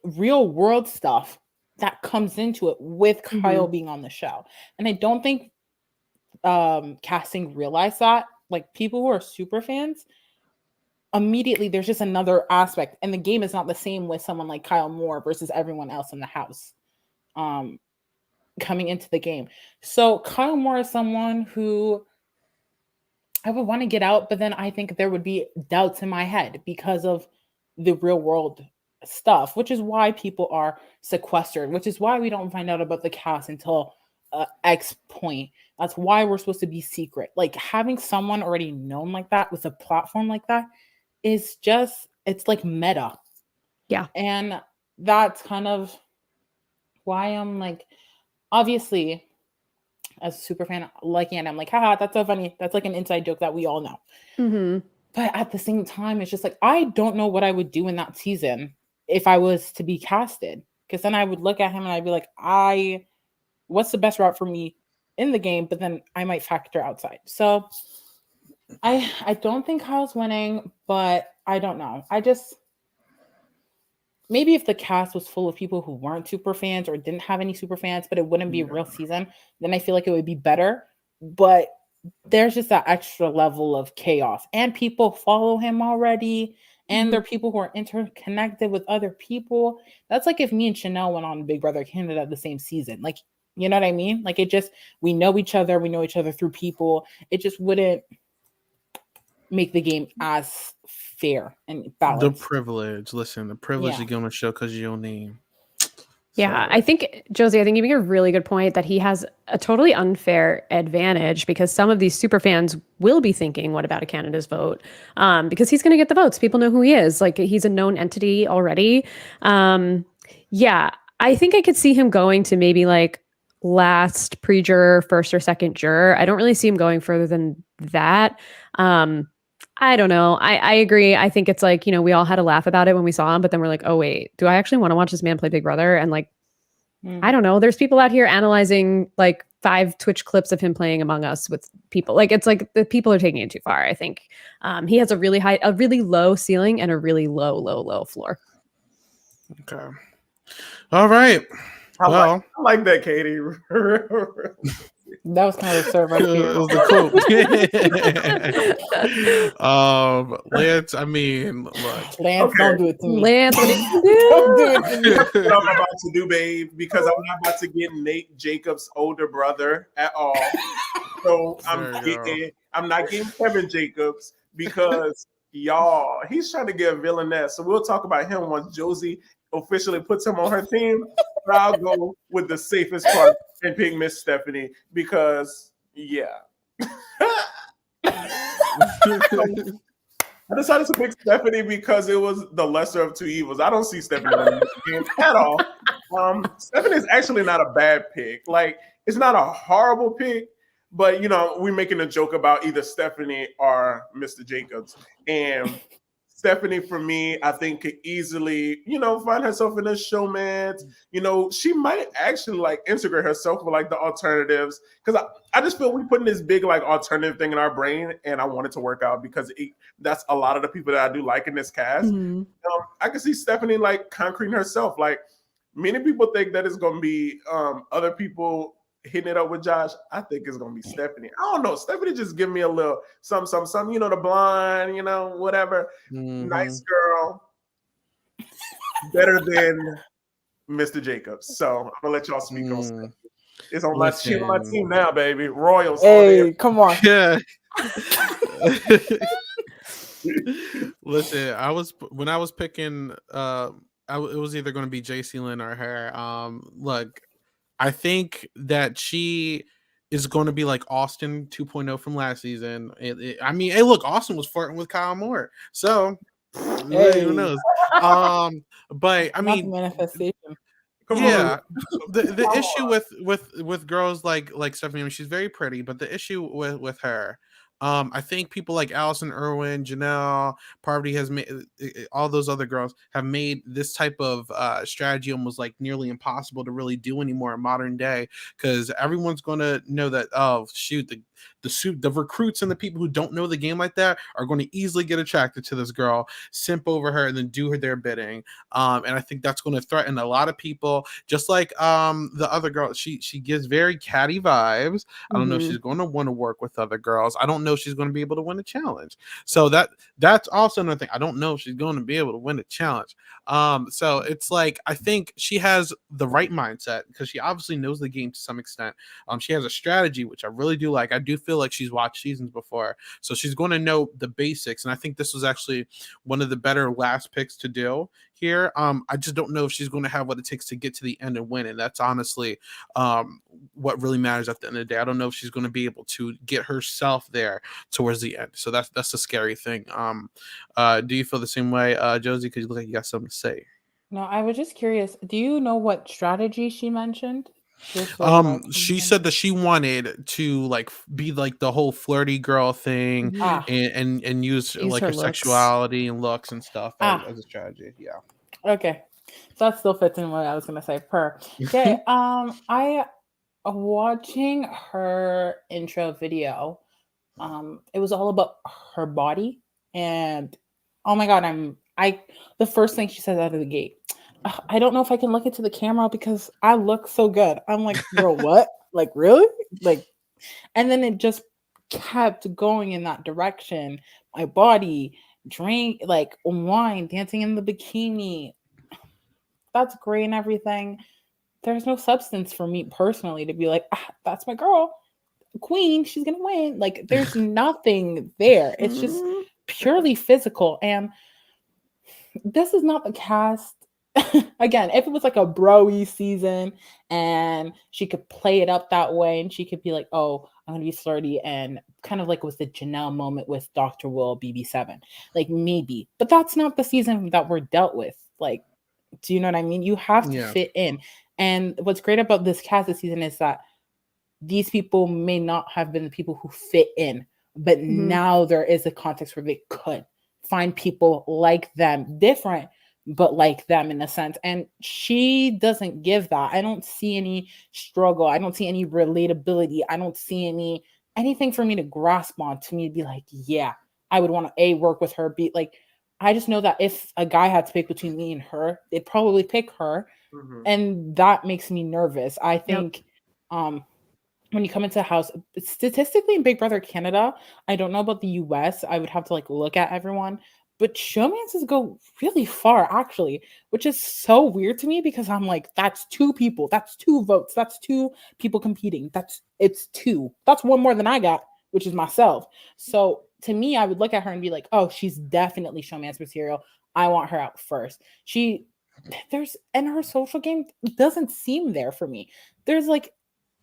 real world stuff that comes into it with Kyle being on the show. And I don't think casting realized that. Like people who are super fans, immediately there's just another aspect. And the game is not the same with someone like Kyle Moore versus everyone else in the house coming into the game. So Kyle Moore is someone who I would want to get out, but then I think there would be doubts in my head because of the real world stuff, which is why people are sequestered, which is why we don't find out about the cast until X point. That's why we're supposed to be secret. Like having someone already known like that with a platform like that is just, it's like meta. Yeah. And that's kind of why I'm like, obviously, as a super fan, liking it, I'm like, haha, that's so funny. That's like an inside joke that we all know. Mm-hmm. But at the same time, it's just like, I don't know what I would do in that season if I was to be casted. Because then I would look at him and I'd be like, what's the best route for me in the game? But then I might factor outside. So I don't think Kyle's winning, but I don't know. Maybe if the cast was full of people who weren't super fans or didn't have any super fans, but it wouldn't be a real season, then I feel like it would be better. But there's just that extra level of chaos. And people follow him already. And there are people who are interconnected with other people. That's like if me and Chanel went on Big Brother Canada the same season. Like, you know what I mean? Like we know each other. We know each other through people. It just wouldn't make the game as fair and balanced. The privilege you get on the show because of your name. Yeah, I think, Josie, you make a really good point that he has a totally unfair advantage because some of these super fans will be thinking, what about a Canada's vote? Because he's going to get the votes. People know who he is. Like, he's a known entity already. Yeah, I think I could see him going to maybe like last pre-juror, first or second juror. I don't really see him going further than that. I don't know. I agree. I think it's like, we all had a laugh about it when we saw him, but then we're like, oh, wait, do I actually want to watch this man play Big Brother? And like, I don't know. There's people out here analyzing like 5 Twitch clips of him playing Among Us with people. Like, it's like the people are taking it too far. I think he has a really low ceiling and a really low floor. Okay. All right. I like that, Katie. That was kind of absurd right here. It was the quote. Lance, I mean, look. Lance, don't do it to me. Lance, what don't do it to me. What I'm about to do, babe, because I'm not about to get Nate Jacobs' older brother at all. So I'm not getting Kevin Jacobs because he's trying to get a villainess. So we'll talk about him once Josie officially puts him on her team. But I'll go with the safest part and pick Miss Stephanie because I decided to pick Stephanie because it was the lesser of two evils. I don't see Stephanie winning this game at all. Stephanie is actually not a bad pick. Like, it's not a horrible pick, but we're making a joke about either Stephanie or Mr. Jacobs. And Stephanie, for me, I think could easily, find herself in a showman. She might actually like integrate herself with like the alternatives, because I just feel we put in this big like alternative thing in our brain, and I want it to work out because that's a lot of the people that I do like in this cast. I can see Stephanie like concreting herself. Like, many people think that it's going to be other people hitting it up with Josh. I think it's gonna be Stephanie. I don't know. Stephanie just give me a little some, the blonde, whatever. Nice girl. Better than Mr. Jacobs. So I'm gonna let y'all speak on Stephanie. It's on my team now, baby. Royals. Hey, come on. Yeah. Listen, when I was picking it was either going to be JC Lynn or her. Look, I think that she is going to be like Austin 2.0 from last season. Hey, look, Austin was flirting with Kyle Moore, so who knows? But I mean, manifestation. Yeah, the issue with girls like Stephanie, I mean, she's very pretty, but the issue with her, I think people like Allison Irwin, Janelle, Parvati has made all those other girls have made this type of strategy almost like nearly impossible to really do anymore in modern day, because everyone's going to know that, oh shoot, the recruits and the people who don't know the game like that are going to easily get attracted to this girl, simp over her, and then do their bidding. And I think that's going to threaten a lot of people. Just like the other girl, she gives very catty vibes. I don't know if she's going to want to work with other girls. I don't know if she's going to be able to win a challenge. So that's also another thing. I don't know if she's going to be able to win a challenge. So it's like, I think she has the right mindset because she obviously knows the game to some extent. She has a strategy, which I really do like. I do feel like she's watched seasons before, so she's going to know the basics. And I think this was actually one of the better last picks to do here. I just don't know if she's going to have what it takes to get to the end and win. And that's honestly what really matters at the end of the day. I don't know if she's going to be able to get herself there towards the end. So that's the scary thing. Do you feel the same way, Josie? Because you look like you got something to say. No, I was just curious. Do you know what strategy she mentioned? She said that she wanted to like be like the whole flirty girl thing and use like her sexuality and looks and stuff as a strategy. Yeah. Okay. So that still fits in what I was gonna say. Okay. I watching her intro video. It was all about her body, and oh my god, the first thing she says out of the gate, I don't know if I can look into the camera because I look so good. I'm like, bro, what? Like, really? Like, and then it just kept going in that direction. My body, drink, like wine, dancing in the bikini. That's great and everything. There's no substance for me personally to be like, that's my girl, queen. She's gonna win. Like, there's nothing there. It's just purely physical. And this is not the cast. Again, if it was like a bro-y season and she could play it up that way and she could be like, oh, I'm gonna be flirty, and kind of like with the Janelle moment with Dr. Will BB7, like maybe, but that's not the season that we're dealt with. Like, do you know what I mean? You have to fit in. And what's great about this cast this season is that these people may not have been the people who fit in, but now there is a context where they could find people like them, different, but like them in a sense. And she doesn't give that. I don't see any struggle. I don't see any relatability. I don't see anything for me to grasp on, to me to be like, yeah, I would want to work with her. Be like, I just know that if a guy had to pick between me and her, they'd probably pick her. And that makes me nervous. I think when you come into the house, statistically in Big Brother Canada, I don't know about the US, I would have to like look at everyone, but showmances go really far actually, which is so weird to me because I'm like, that's two people, that's two votes, that's two people competing, it's two, that's one more than I got, which is myself. So to me, I would look at her and be like, oh, she's definitely showman's material. I want her out first. There's in her social game doesn't seem there for me. There's like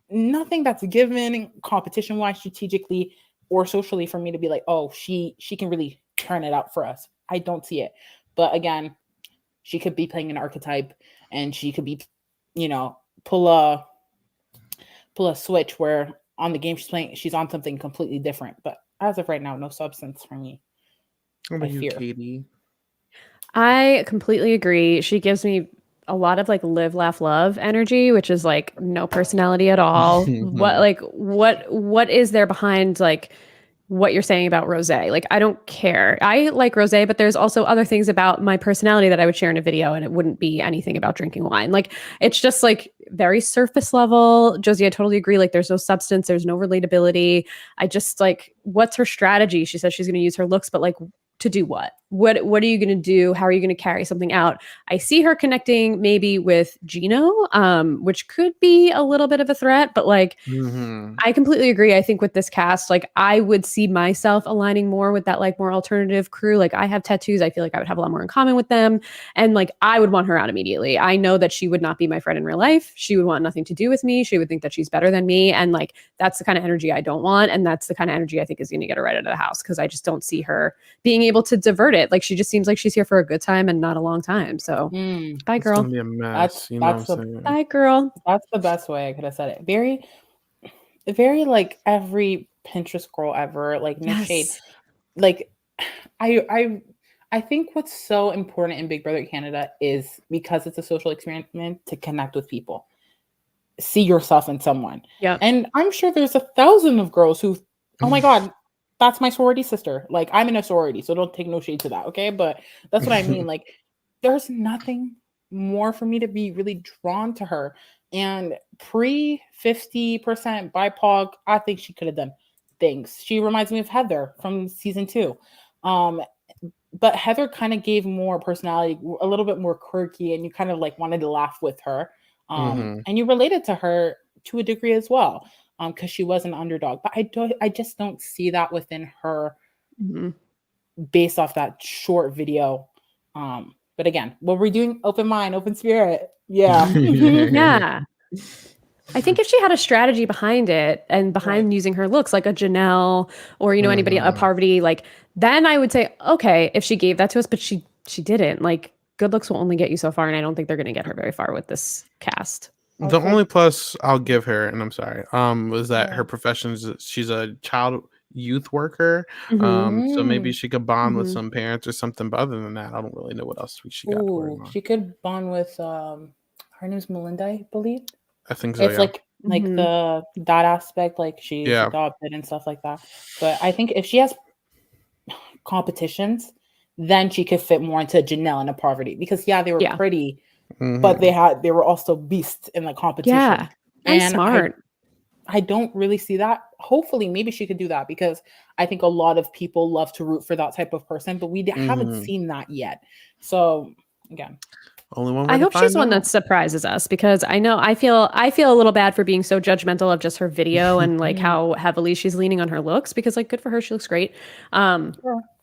nothing that's given competition wise, strategically or socially, for me to be like, oh, she can really turn it out for us. I don't see it. But again, she could be playing an archetype, and she could be, pull a switch where on the game she's playing, she's on something completely different. But as of right now, no substance for me. What about I you, fear. Katie? I completely agree. She gives me a lot of like live, laugh, love energy, which is like no personality at all. What is there behind like what you're saying about Rosé? Like, I don't care. I like Rosé, but there's also other things about my personality that I would share in a video, and it wouldn't be anything about drinking wine. Like, it's just like very surface level. Josie, I totally agree. Like, there's no substance, there's no relatability. I just like, what's her strategy? She says she's going to use her looks, but like, to do what? What are you going to do? How are you going to carry something out? I see her connecting maybe with Gino, which could be a little bit of a threat, but like, I completely agree. I think with this cast, like I would see myself aligning more with that like more alternative crew. Like I have tattoos. I feel like I would have a lot more in common with them. And like I would want her out immediately. I know that she would not be my friend in real life. She would want nothing to do with me. She would think that she's better than me. And like that's the kind of energy I don't want. And that's the kind of energy I think is going to get her right out of the house, because I just don't see her being able to divert it. Like she just seems like she's here for a good time and not a long time. So bye, It's girl. gonna be a mess. Bye, girl. That's the best way I could have said it. Very, very like every Pinterest girl ever. Like no shade. Like I think what's so important in Big Brother Canada is because it's a social experiment to connect with people. See yourself in someone. Yeah. And I'm sure there's 1,000 of girls who, oh my God, that's my sorority sister. Like I'm in a sorority, so don't take no shade to that. Okay. But that's what I mean. Like there's nothing more for me to be really drawn to her. And pre 50% BIPOC, I think she could have done things. She reminds me of Heather from season 2. But Heather kind of gave more personality, a little bit more quirky, and you kind of like wanted to laugh with her. And you related to her to a degree as well, because she was an underdog. But I just don't see that within her based off that short video. But again, what we're doing, open mind, open spirit. Yeah. Yeah. I think if she had a strategy behind it and behind using her looks like a Janelle or, anybody, a Parvati, like then I would say, okay, if she gave that to us, but she didn't. Like good looks will only get you so far. And I don't think they're going to get her very far with this cast. The only plus I'll give her, and I'm sorry, was that her profession is she's a child youth worker. So maybe she could bond with some parents or something. But other than that, I don't really know what else she got going on. She could bond with her name's Melinda, I believe. I think so. It's like that aspect, like she's adopted and stuff like that. But I think if she has competitions, then she could fit more into Janelle and a Parvati, because they were pretty, but they were also beasts in the competition. Yeah, and smart. I don't really see that. Hopefully, maybe she could do that, because I think a lot of people love to root for that type of person, but we haven't seen that yet. So again, only one. I hope she's one that surprises us, because I feel a little bad for being so judgmental of just her video and like how heavily she's leaning on her looks, because like good for her, she looks great.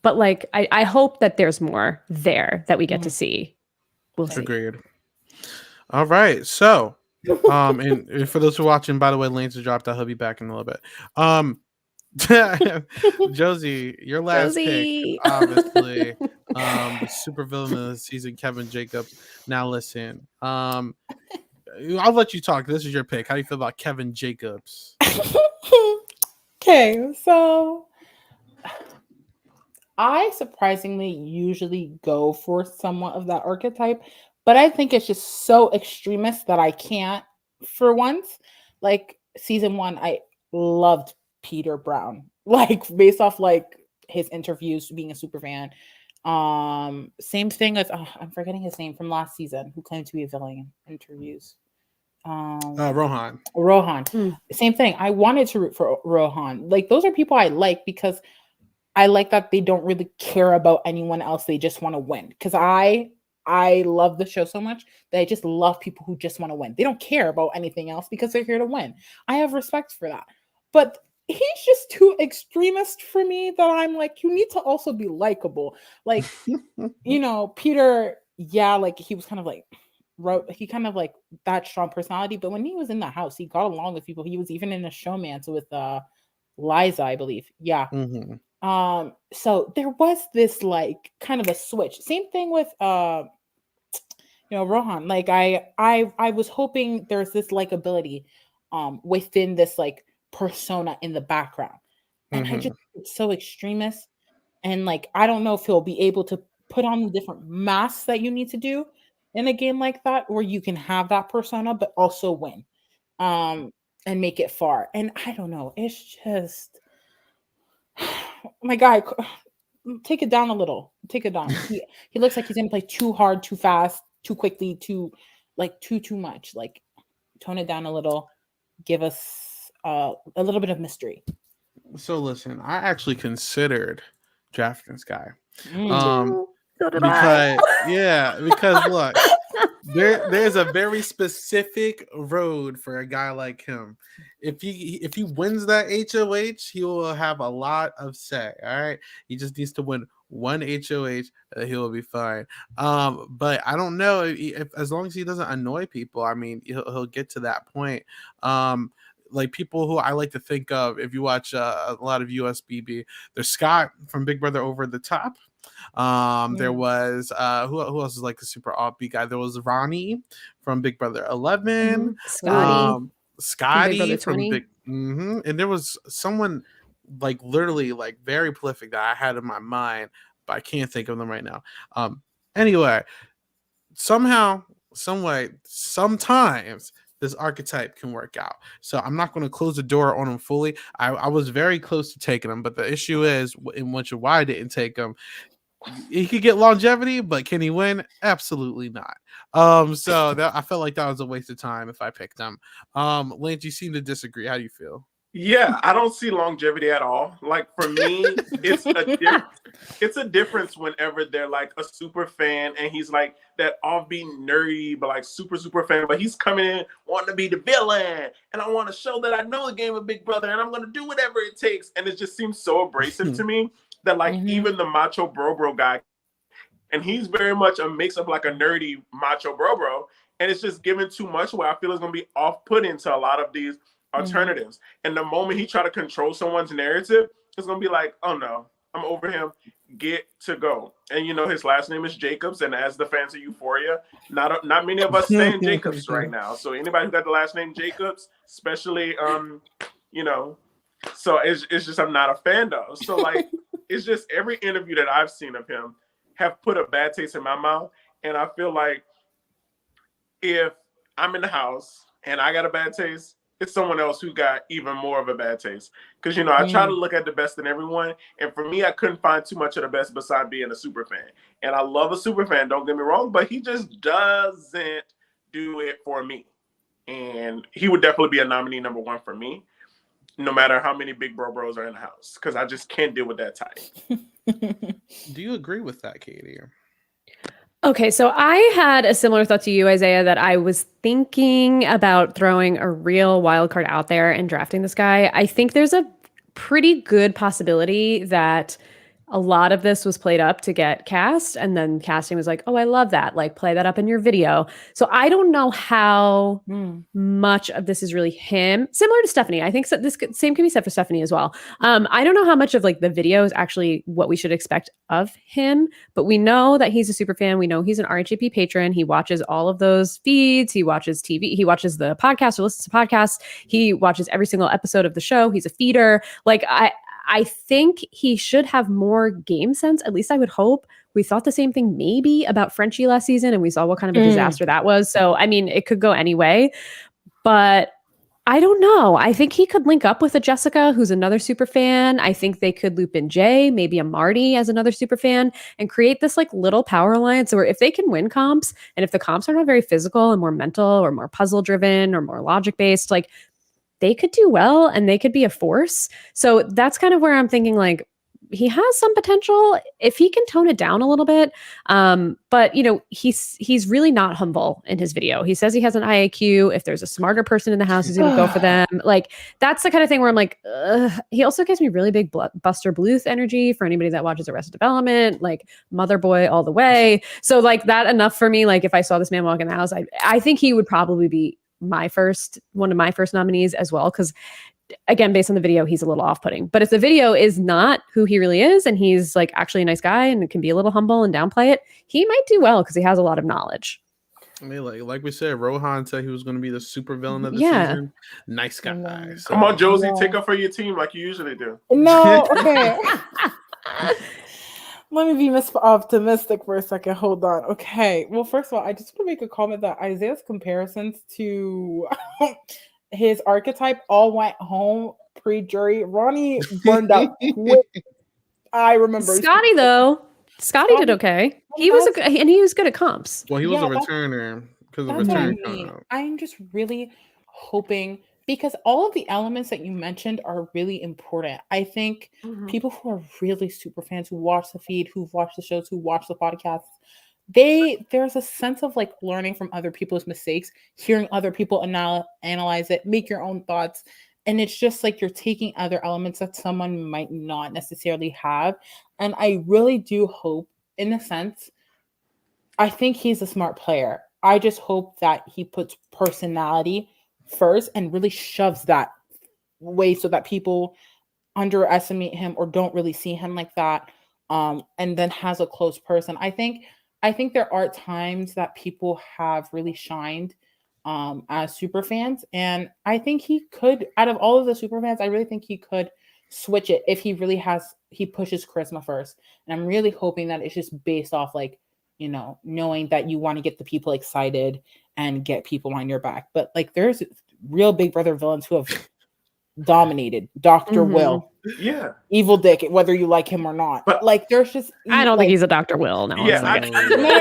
But like I hope that there's more there that we get to see. We'll see. Agreed. All right, so and for those who are watching, by the way, Lanes dropped out. He'll be back in a little bit. Josie, your last pick, obviously, the super villain of the season, Kevin Jacobs. Now listen, I'll let you talk. This is your pick. How do you feel about Kevin Jacobs? Okay, so I surprisingly usually go for somewhat of that archetype, but I think it's just so extremist that I can't for once. Like season 1, I loved Peter Brown, like based off like his interviews, being a super fan. Same thing as I'm forgetting his name from last season, who claimed to be a villain in interviews. Rohan. Same thing. I wanted to root for Rohan. Like those are people I like, because I like that they don't really care about anyone else. They just want to win. Because I love the show so much that I just love people who just want to win. They don't care about anything else because they're here to win. I have respect for that. But he's just too extremist for me, that I'm like, you need to also be likable. Like, Peter, like he was kind of like, he kind of like that strong personality. But when he was in the house, he got along with people. He was even in a showmance with Liza, I believe. Yeah. So there was this like kind of a switch. Same thing with Rohan. Like I was hoping there's this likability within this like persona in the background. And I just it's so extremist. And like I don't know if he'll be able to put on the different masks that you need to do in a game like that, where you can have that persona but also win. And make it far. And I don't know. It's just my guy, take it down a little. Take it down. He looks like he's gonna play too hard, too fast, too quickly, too much. Like tone it down a little. Give us a little bit of mystery. So listen, I actually considered drafting this guy. So did Because look, there's a very specific road for a guy like him. If he wins that HOH, he will have a lot of say. All right, he just needs to win one HOH, he will be fine. But I don't know if as long as he doesn't annoy people. I mean, he'll get to that point. Like people who I like to think of, if you watch a lot of USBB, there's Scott from Big Brother Over the Top. There was who else is like a super offbeat guy? There was Ronnie from Big Brother 11, Scotty from Big, and there was someone like literally like very prolific that I had in my mind, but I can't think of them right now. Anyway, somehow, some way, sometimes this archetype can work out. So I'm not going to close the door on him fully. I was very close to taking him, but the issue is in which why I didn't take him. He could get longevity, but can he win? Absolutely not. So that I felt like that was a waste of time if I picked him. Lance, you seem to disagree. How do you feel? Yeah, I don't see longevity at all. Like for me, it's a difference whenever they're like a super fan and he's like that offbeat nerdy, but like super fan. But he's coming in wanting to be the villain, and I want to show that I know the game of Big Brother, and I'm going to do whatever it takes. And it just seems so abrasive to me that like even the macho bro guy, and he's very much a mix of like a nerdy macho bro, and it's just given too much where I feel it's going to be off-putting to a lot of these alternatives. And the moment he try to control someone's narrative, it's gonna be like, oh no, I'm over him, get to go. And his last name is Jacobs, and as the fans of Euphoria, not many of us saying Jacobs right now. So anybody who got the last name Jacobs, especially so it's just I'm not a fan though. So like it's just every interview that I've seen of him have put a bad taste in my mouth. And I feel like if I'm in the house and I got a bad taste, it's someone else who got even more of a bad taste. Because, I try to look at the best in everyone. And for me, I couldn't find too much of the best besides being a super fan. And I love a super fan, don't get me wrong, but he just doesn't do it for me. And he would definitely be a nominee number one for me, no matter how many big bros are in the house, because I just can't deal with that type. Do you agree with that, Katie? Okay, so I had a similar thought to you, Isaiah, that I was thinking about throwing a real wild card out there and drafting this guy. I think there's a pretty good possibility that a lot of this was played up to get cast, and then casting was like, oh, I love that. Like, play that up in your video. So I don't know how much of this is really him. Similar to Stephanie. I think this same can be said for Stephanie as well. I don't know how much of like the video is actually what we should expect of him, but we know that he's a super fan. We know he's an RHAP patron. He watches all of those feeds. He watches TV. He watches the podcast or listens to podcasts. He watches every single episode of the show. He's a feeder. Like, I think he should have more game sense. At least I would hope. We thought the same thing maybe about Frenchie last season, and we saw what kind of a disaster that was. So, I mean, it could go any way, but I don't know. I think he could link up with a Jessica, who's another super fan. I think they could loop in Jay, maybe a Marty as another super fan, and create this like little power alliance where if they can win comps, and if the comps are not very physical and more mental or more puzzle driven or more logic based, like they could do well and they could be a force. So that's kind of where I'm thinking like he has some potential if he can tone it down a little bit. But he's really not humble in his video. He says he has an IAQ. If there's a smarter person in the house, he's going to go for them. Like that's the kind of thing where I'm like, he also gives me really big Buster Bluth energy for anybody that watches Arrested Development, like Mother Boy all the way. So like that enough for me. Like if I saw this man walk in the house, I think he would probably be one of my first nominees as well. Cause again, based on the video, he's a little off-putting. But if the video is not who he really is, and he's like actually a nice guy and can be a little humble and downplay it, he might do well because he has a lot of knowledge. I mean, like we said, Rohan said he was going to be the super villain of the Yeah. season. Nice guy. So, Come on, Josie, Yeah. take up for your team like you usually do. No, okay. Let me be optimistic for a second. Hold on. Okay. Well, first of all, I just want to make a comment that Isaiah's comparisons to his archetype all went home pre-jury. Ronnie burned out quick. I remember. Scotty though, Scotty did Scotty- okay. He was and he was good at comps. well, he was Yeah, a that's- returner because of That's what I return. mean. I'm just really hoping, because all of the elements that you mentioned are really important. I think people who are really super fans, who watch the feed, who've watched the shows, who watch the podcasts, there's a sense of like learning from other people's mistakes, hearing other people analyze it, make your own thoughts. And it's just like you're taking other elements that someone might not necessarily have. And I really do hope, in a sense, I think he's a smart player. I just hope that he puts personality first and really shoves that way so that people underestimate him or don't really see him like that, and then has a close person. I think there are times that people have really shined as super fans, and I think he could, out of all of the super fans, I really think he could switch it if he pushes charisma first. And I'm really hoping that it's just based off like, knowing that you want to get the people excited and get people on your back. But like, there's real Big Brother villains who have dominated. Dr. Will, Yeah. Evil Dick, whether you like him or not. But- like, there's just, I don't think he's a Dr. Will. No, Yeah,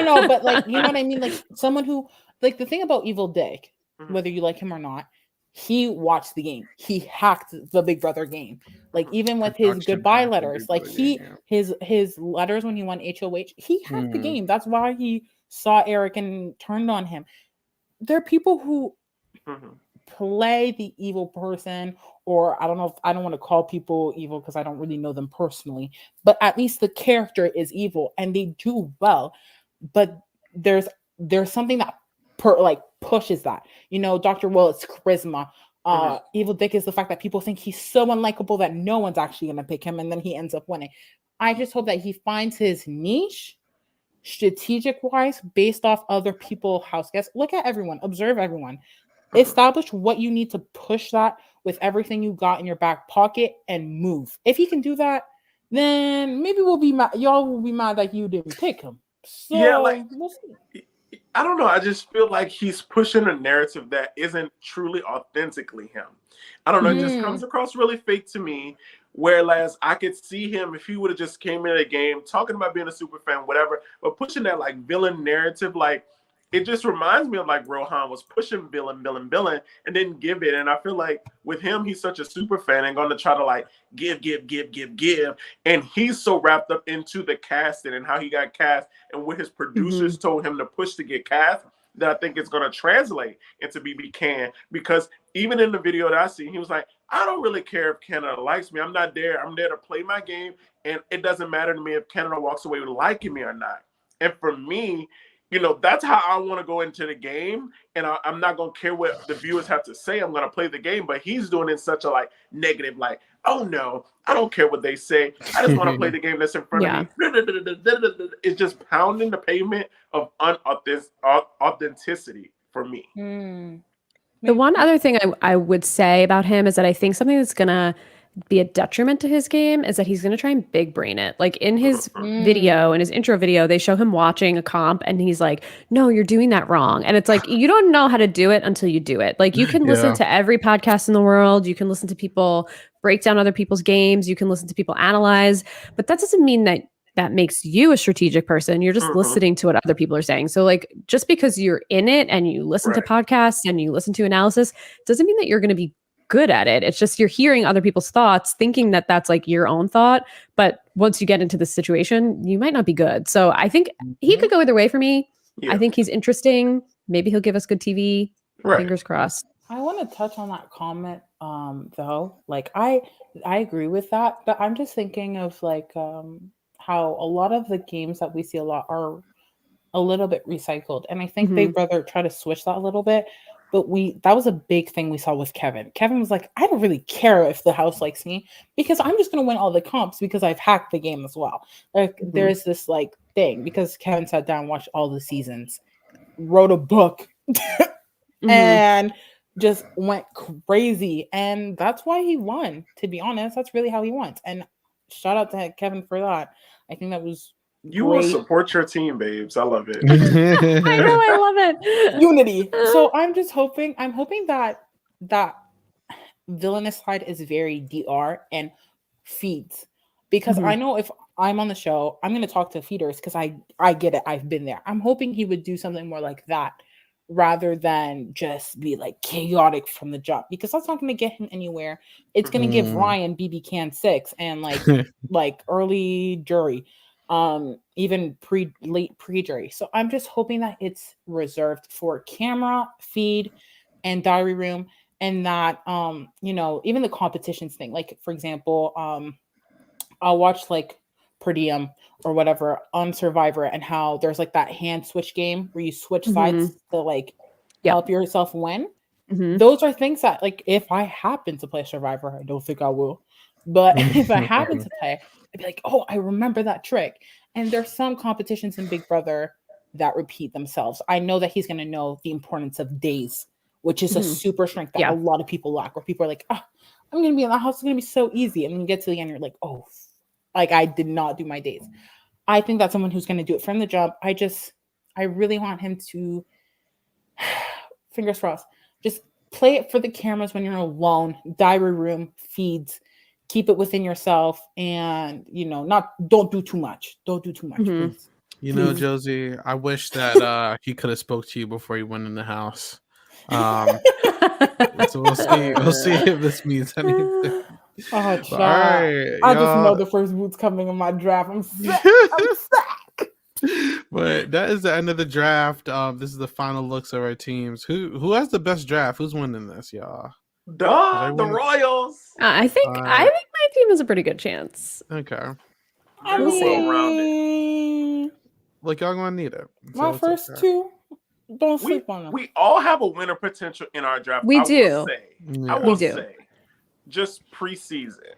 no. But like, you know what I mean? Like someone who, like the thing about Evil Dick, Mhm. whether you like him or not, he watched the game. He hacked the Big Brother game. Like even with his Production goodbye hacked the letters, Big like Brother he game, yeah. his letters when he won HOH, he hacked the Mhm. game. That's why he saw Eric and turned on him. There are people who Mhm. play the evil person, or I don't want to call people evil because I don't really know them personally, but at least the character is evil and they do well. But there's something that pushes that. Dr. Will, it's charisma. Evil Dick is the fact that people think he's so unlikable that no one's actually gonna pick him, and then he ends up winning. I just hope that he finds his niche strategic wise based off other people house guests. Look at everyone, observe everyone, establish what you need to push that with everything you got in your back pocket and move. If he can do that, then maybe we'll be mad. Y'all will be mad that you didn't pick him. So Yeah, like- we'll see. I don't know. I just feel like he's pushing a narrative that isn't truly authentically him. I don't know. It just comes across really fake to me. Whereas I could see him if he would have just came in the game talking about being a super fan, whatever, but pushing that like villain narrative, like it just reminds me of like Rohan was pushing villain, and didn't give it. And I feel like with him, he's such a super fan and going to try to like give. And he's so wrapped up into the casting and how he got cast and what his producers told him to push to get cast, that I think it's going to translate into BB Can. Because even in the video that I see, he was like, I don't really care if Canada likes me. I'm not there. I'm there to play my game. And it doesn't matter to me if Canada walks away with liking me or not. And for me, that's how I want to go into the game. And I'm not going to care what the viewers have to say. I'm going to play the game. But he's doing it in such a like negative, like, oh no, I don't care what they say. I just want to play the game that's in front of me. It's just pounding the pavement of authenticity for me. The one other thing I would say about him is that I think something that's going to be a detriment to his game is that he's going to try and big brain it. Like in his video, in his intro video, they show him watching a comp and he's like, no, you're doing that wrong. And it's like, you don't know how to do it until you do it. Like you can listen to every podcast in the world. You can listen to people break down other people's games. You can listen to people analyze, but that doesn't mean that makes you a strategic person. You're just listening to what other people are saying. So like, just because you're in it and you listen to podcasts and you listen to analysis doesn't mean that you're going to be good at it. It's just you're hearing other people's thoughts, thinking that that's like your own thought. But once you get into the situation, you might not be good. So I think he could go either way for me. Yeah. I think he's interesting. Maybe he'll give us good TV. Fingers crossed. I want to touch on that comment, though. Like I agree with that, but I'm just thinking of like how a lot of the games that we see a lot are a little bit recycled, and I think Big Brother try to switch that a little bit. But that was a big thing we saw with Kevin. Kevin was like, I don't really care if the house likes me because I'm just gonna win all the comps because I've hacked the game as well. Like there's this like thing because Kevin sat down, watched all the seasons, wrote a book, and just went crazy. And that's why he won, to be honest. That's really how he won. And shout out to Kevin for that. I think that was You will support your team, babes. I love it. I know, I love it. Unity. So I'm hoping that villainous side is very DR and feeds. Because I know if I'm on the show, I'm going to talk to feeders because I get it. I've been there. I'm hoping he would do something more like that rather than just be like chaotic from the jump, because that's not going to get him anywhere. It's going to give Ryan BB Can 6 and like early jury, even late pre-jury. So I'm just hoping that it's reserved for camera, feed, and diary room, and that even the competitions thing. Like for example, I'll watch like Per Diem or whatever on Survivor, and how there's like that hand switch game where you switch sides to like help yourself win. Those are things that, like, if I happen to play Survivor, I don't think I will, but if I happen to play, I'd be like, oh, I remember that trick. And there's some competitions in Big Brother that repeat themselves. I know that he's going to know the importance of days, which is a super strength that a lot of people lack, where people are like, oh, I'm going to be in the house. It's going to be so easy. And then you get to the end, you're like, oh, like I did not do my days. I think that's someone who's going to do it from the jump. I really want him to, fingers crossed, just play it for the cameras when you're alone, diary room, feeds, keep it within yourself, and don't do too much. Don't do too much, please. Josie, I wish that he could have spoke to you before he went in the house. So we'll see if this means anything. Oh, child. I just know the first boot's coming in my draft. I'm sick. But that is the end of the draft. This is the final looks of our teams. Who has the best draft? Who's winning this, y'all? Duh, the Royals. I think my team has a pretty good chance. Okay. We'll see. Like, y'all gonna need it. My first two. Don't sleep on them. We all have a winner potential in our draft. We do. I will say, just preseason.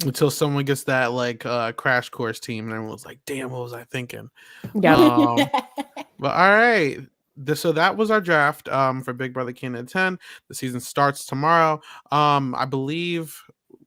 Until someone gets that crash course team, and everyone's like, "Damn, what was I thinking?" Yeah. But all right. So that was our draft for Big Brother Canada 10. The season starts tomorrow. I believe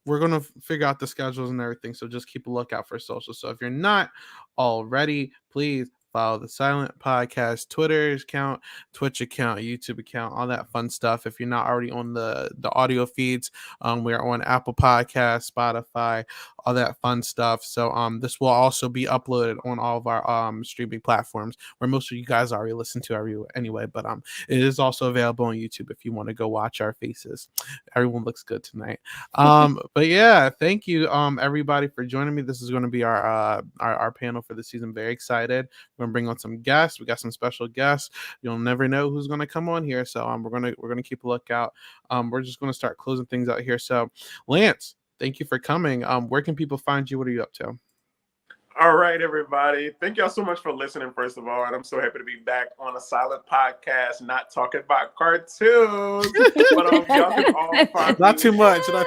we're gonna figure out the schedules and everything. So just keep a lookout for social. So if you're not already, please follow the Silent Podcast Twitter account, Twitch account, YouTube account, all that fun stuff. If you're not already on the audio feeds, we're on Apple Podcasts, Spotify, all that fun stuff. So this will also be uploaded on all of our streaming platforms, where most of you guys already listen to anyway. But it is also available on YouTube if you want to go watch our faces. Everyone looks good tonight. But yeah, thank you everybody for joining me. This is going to be our panel for the season. Very excited. We're gonna bring on some guests. We got some special guests. You'll never know who's gonna come on here. So we're gonna keep a lookout. We're just gonna start closing things out here. So Lance, thank you for coming. Where can people find you? What are you up to? All right, everybody. Thank y'all so much for listening, first of all. And I'm so happy to be back on a Silent Podcast, not talking about cartoons. But y'all can all find Not too much. No,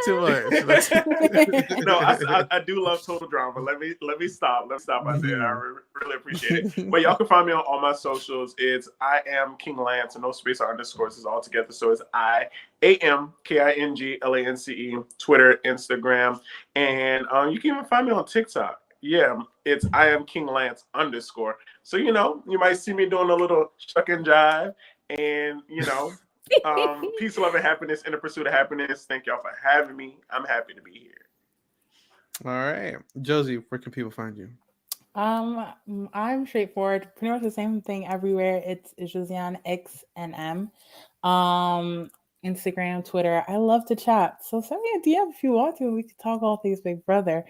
I do love total drama. Let me stop. Let's stop right there. I really appreciate it. But y'all can find me on all my socials. It's I am King Lance, and no space or underscores is all together. So it's IAMKINGLANCE, Twitter, Instagram, and you can even find me on TikTok. Yeah, it's I am King Lance _. So, you might see me doing a little shuck and jive, and, peace, love, and happiness in the pursuit of happiness. Thank y'all for having me. I'm happy to be here. All right. Josie, where can people find you? I'm straightforward. Pretty much the same thing everywhere. It's Josiane X and M. Instagram, Twitter. I love to chat. So send me a DM if you want to. We can talk all things Big Brother.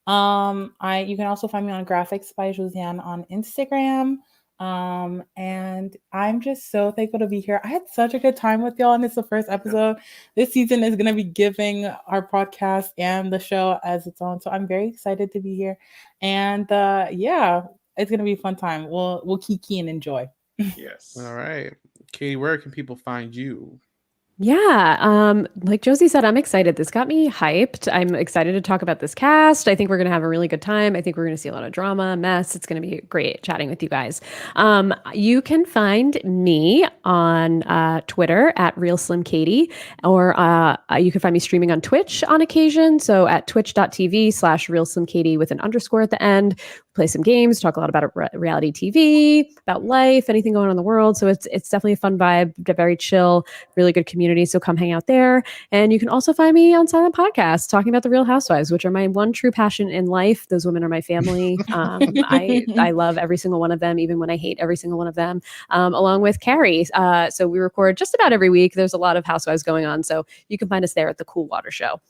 You can also find me on Graphics by Josiane on Instagram. And I'm just so thankful to be here. I had such a good time with y'all, and it's the first episode. This season is going to be giving our podcast and the show as its own. So I'm very excited to be here. And it's going to be a fun time. We'll kiki and enjoy. Yes. All right. Katie, where can people find you? Yeah, like Josie said, I'm excited. This got me hyped. I'm excited to talk about this cast. I think we're gonna have a really good time. I think we're gonna see a lot of drama, mess. It's gonna be great chatting with you guys. You can find me on Twitter at Real Slim Katie, or you can find me streaming on Twitch on occasion. So at twitch.tv/Real Slim Katie with an underscore at the end. Play some games, talk a lot about reality TV, about life, anything going on in the world. So it's definitely a fun vibe, very chill, really good community. So come hang out there. And you can also find me on Silent Podcast talking about the Real Housewives, which are my one true passion in life. Those women are my family. I love every single one of them, even when I hate every single one of them, along with Carrie. So we record just about every week. There's a lot of Housewives going on. So you can find us there at the Cool Water Show.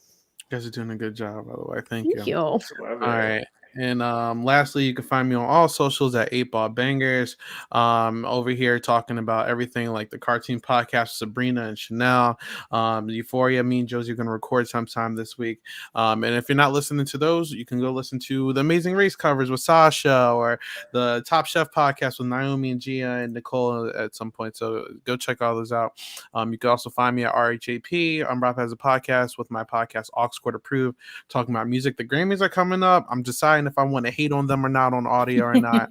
You guys are doing a good job, by the way. Thank Thank you. you. All right. And lastly, you can find me on all socials at 8Ball Bangers. Over here talking about everything like the cartoon podcast, Sabrina and Chanel, Euphoria. Me and Josie are going to record sometime this week. And if you're not listening to those, you can go listen to the Amazing Race covers with Sasha, or the Top Chef podcast with Naomi and Gia and Nicole at some point. So go check all those out. You can also find me at RHAP. I'm Rob has a podcast with my podcast, Aux Court Approved, talking about music. The Grammys are coming up. I'm deciding if I want to hate on them or not on audio or not.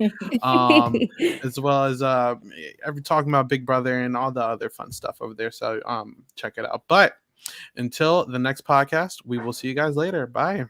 As well as talking about Big Brother and all the other fun stuff over there. So check it out. But until the next podcast, we will see you guys later. Bye.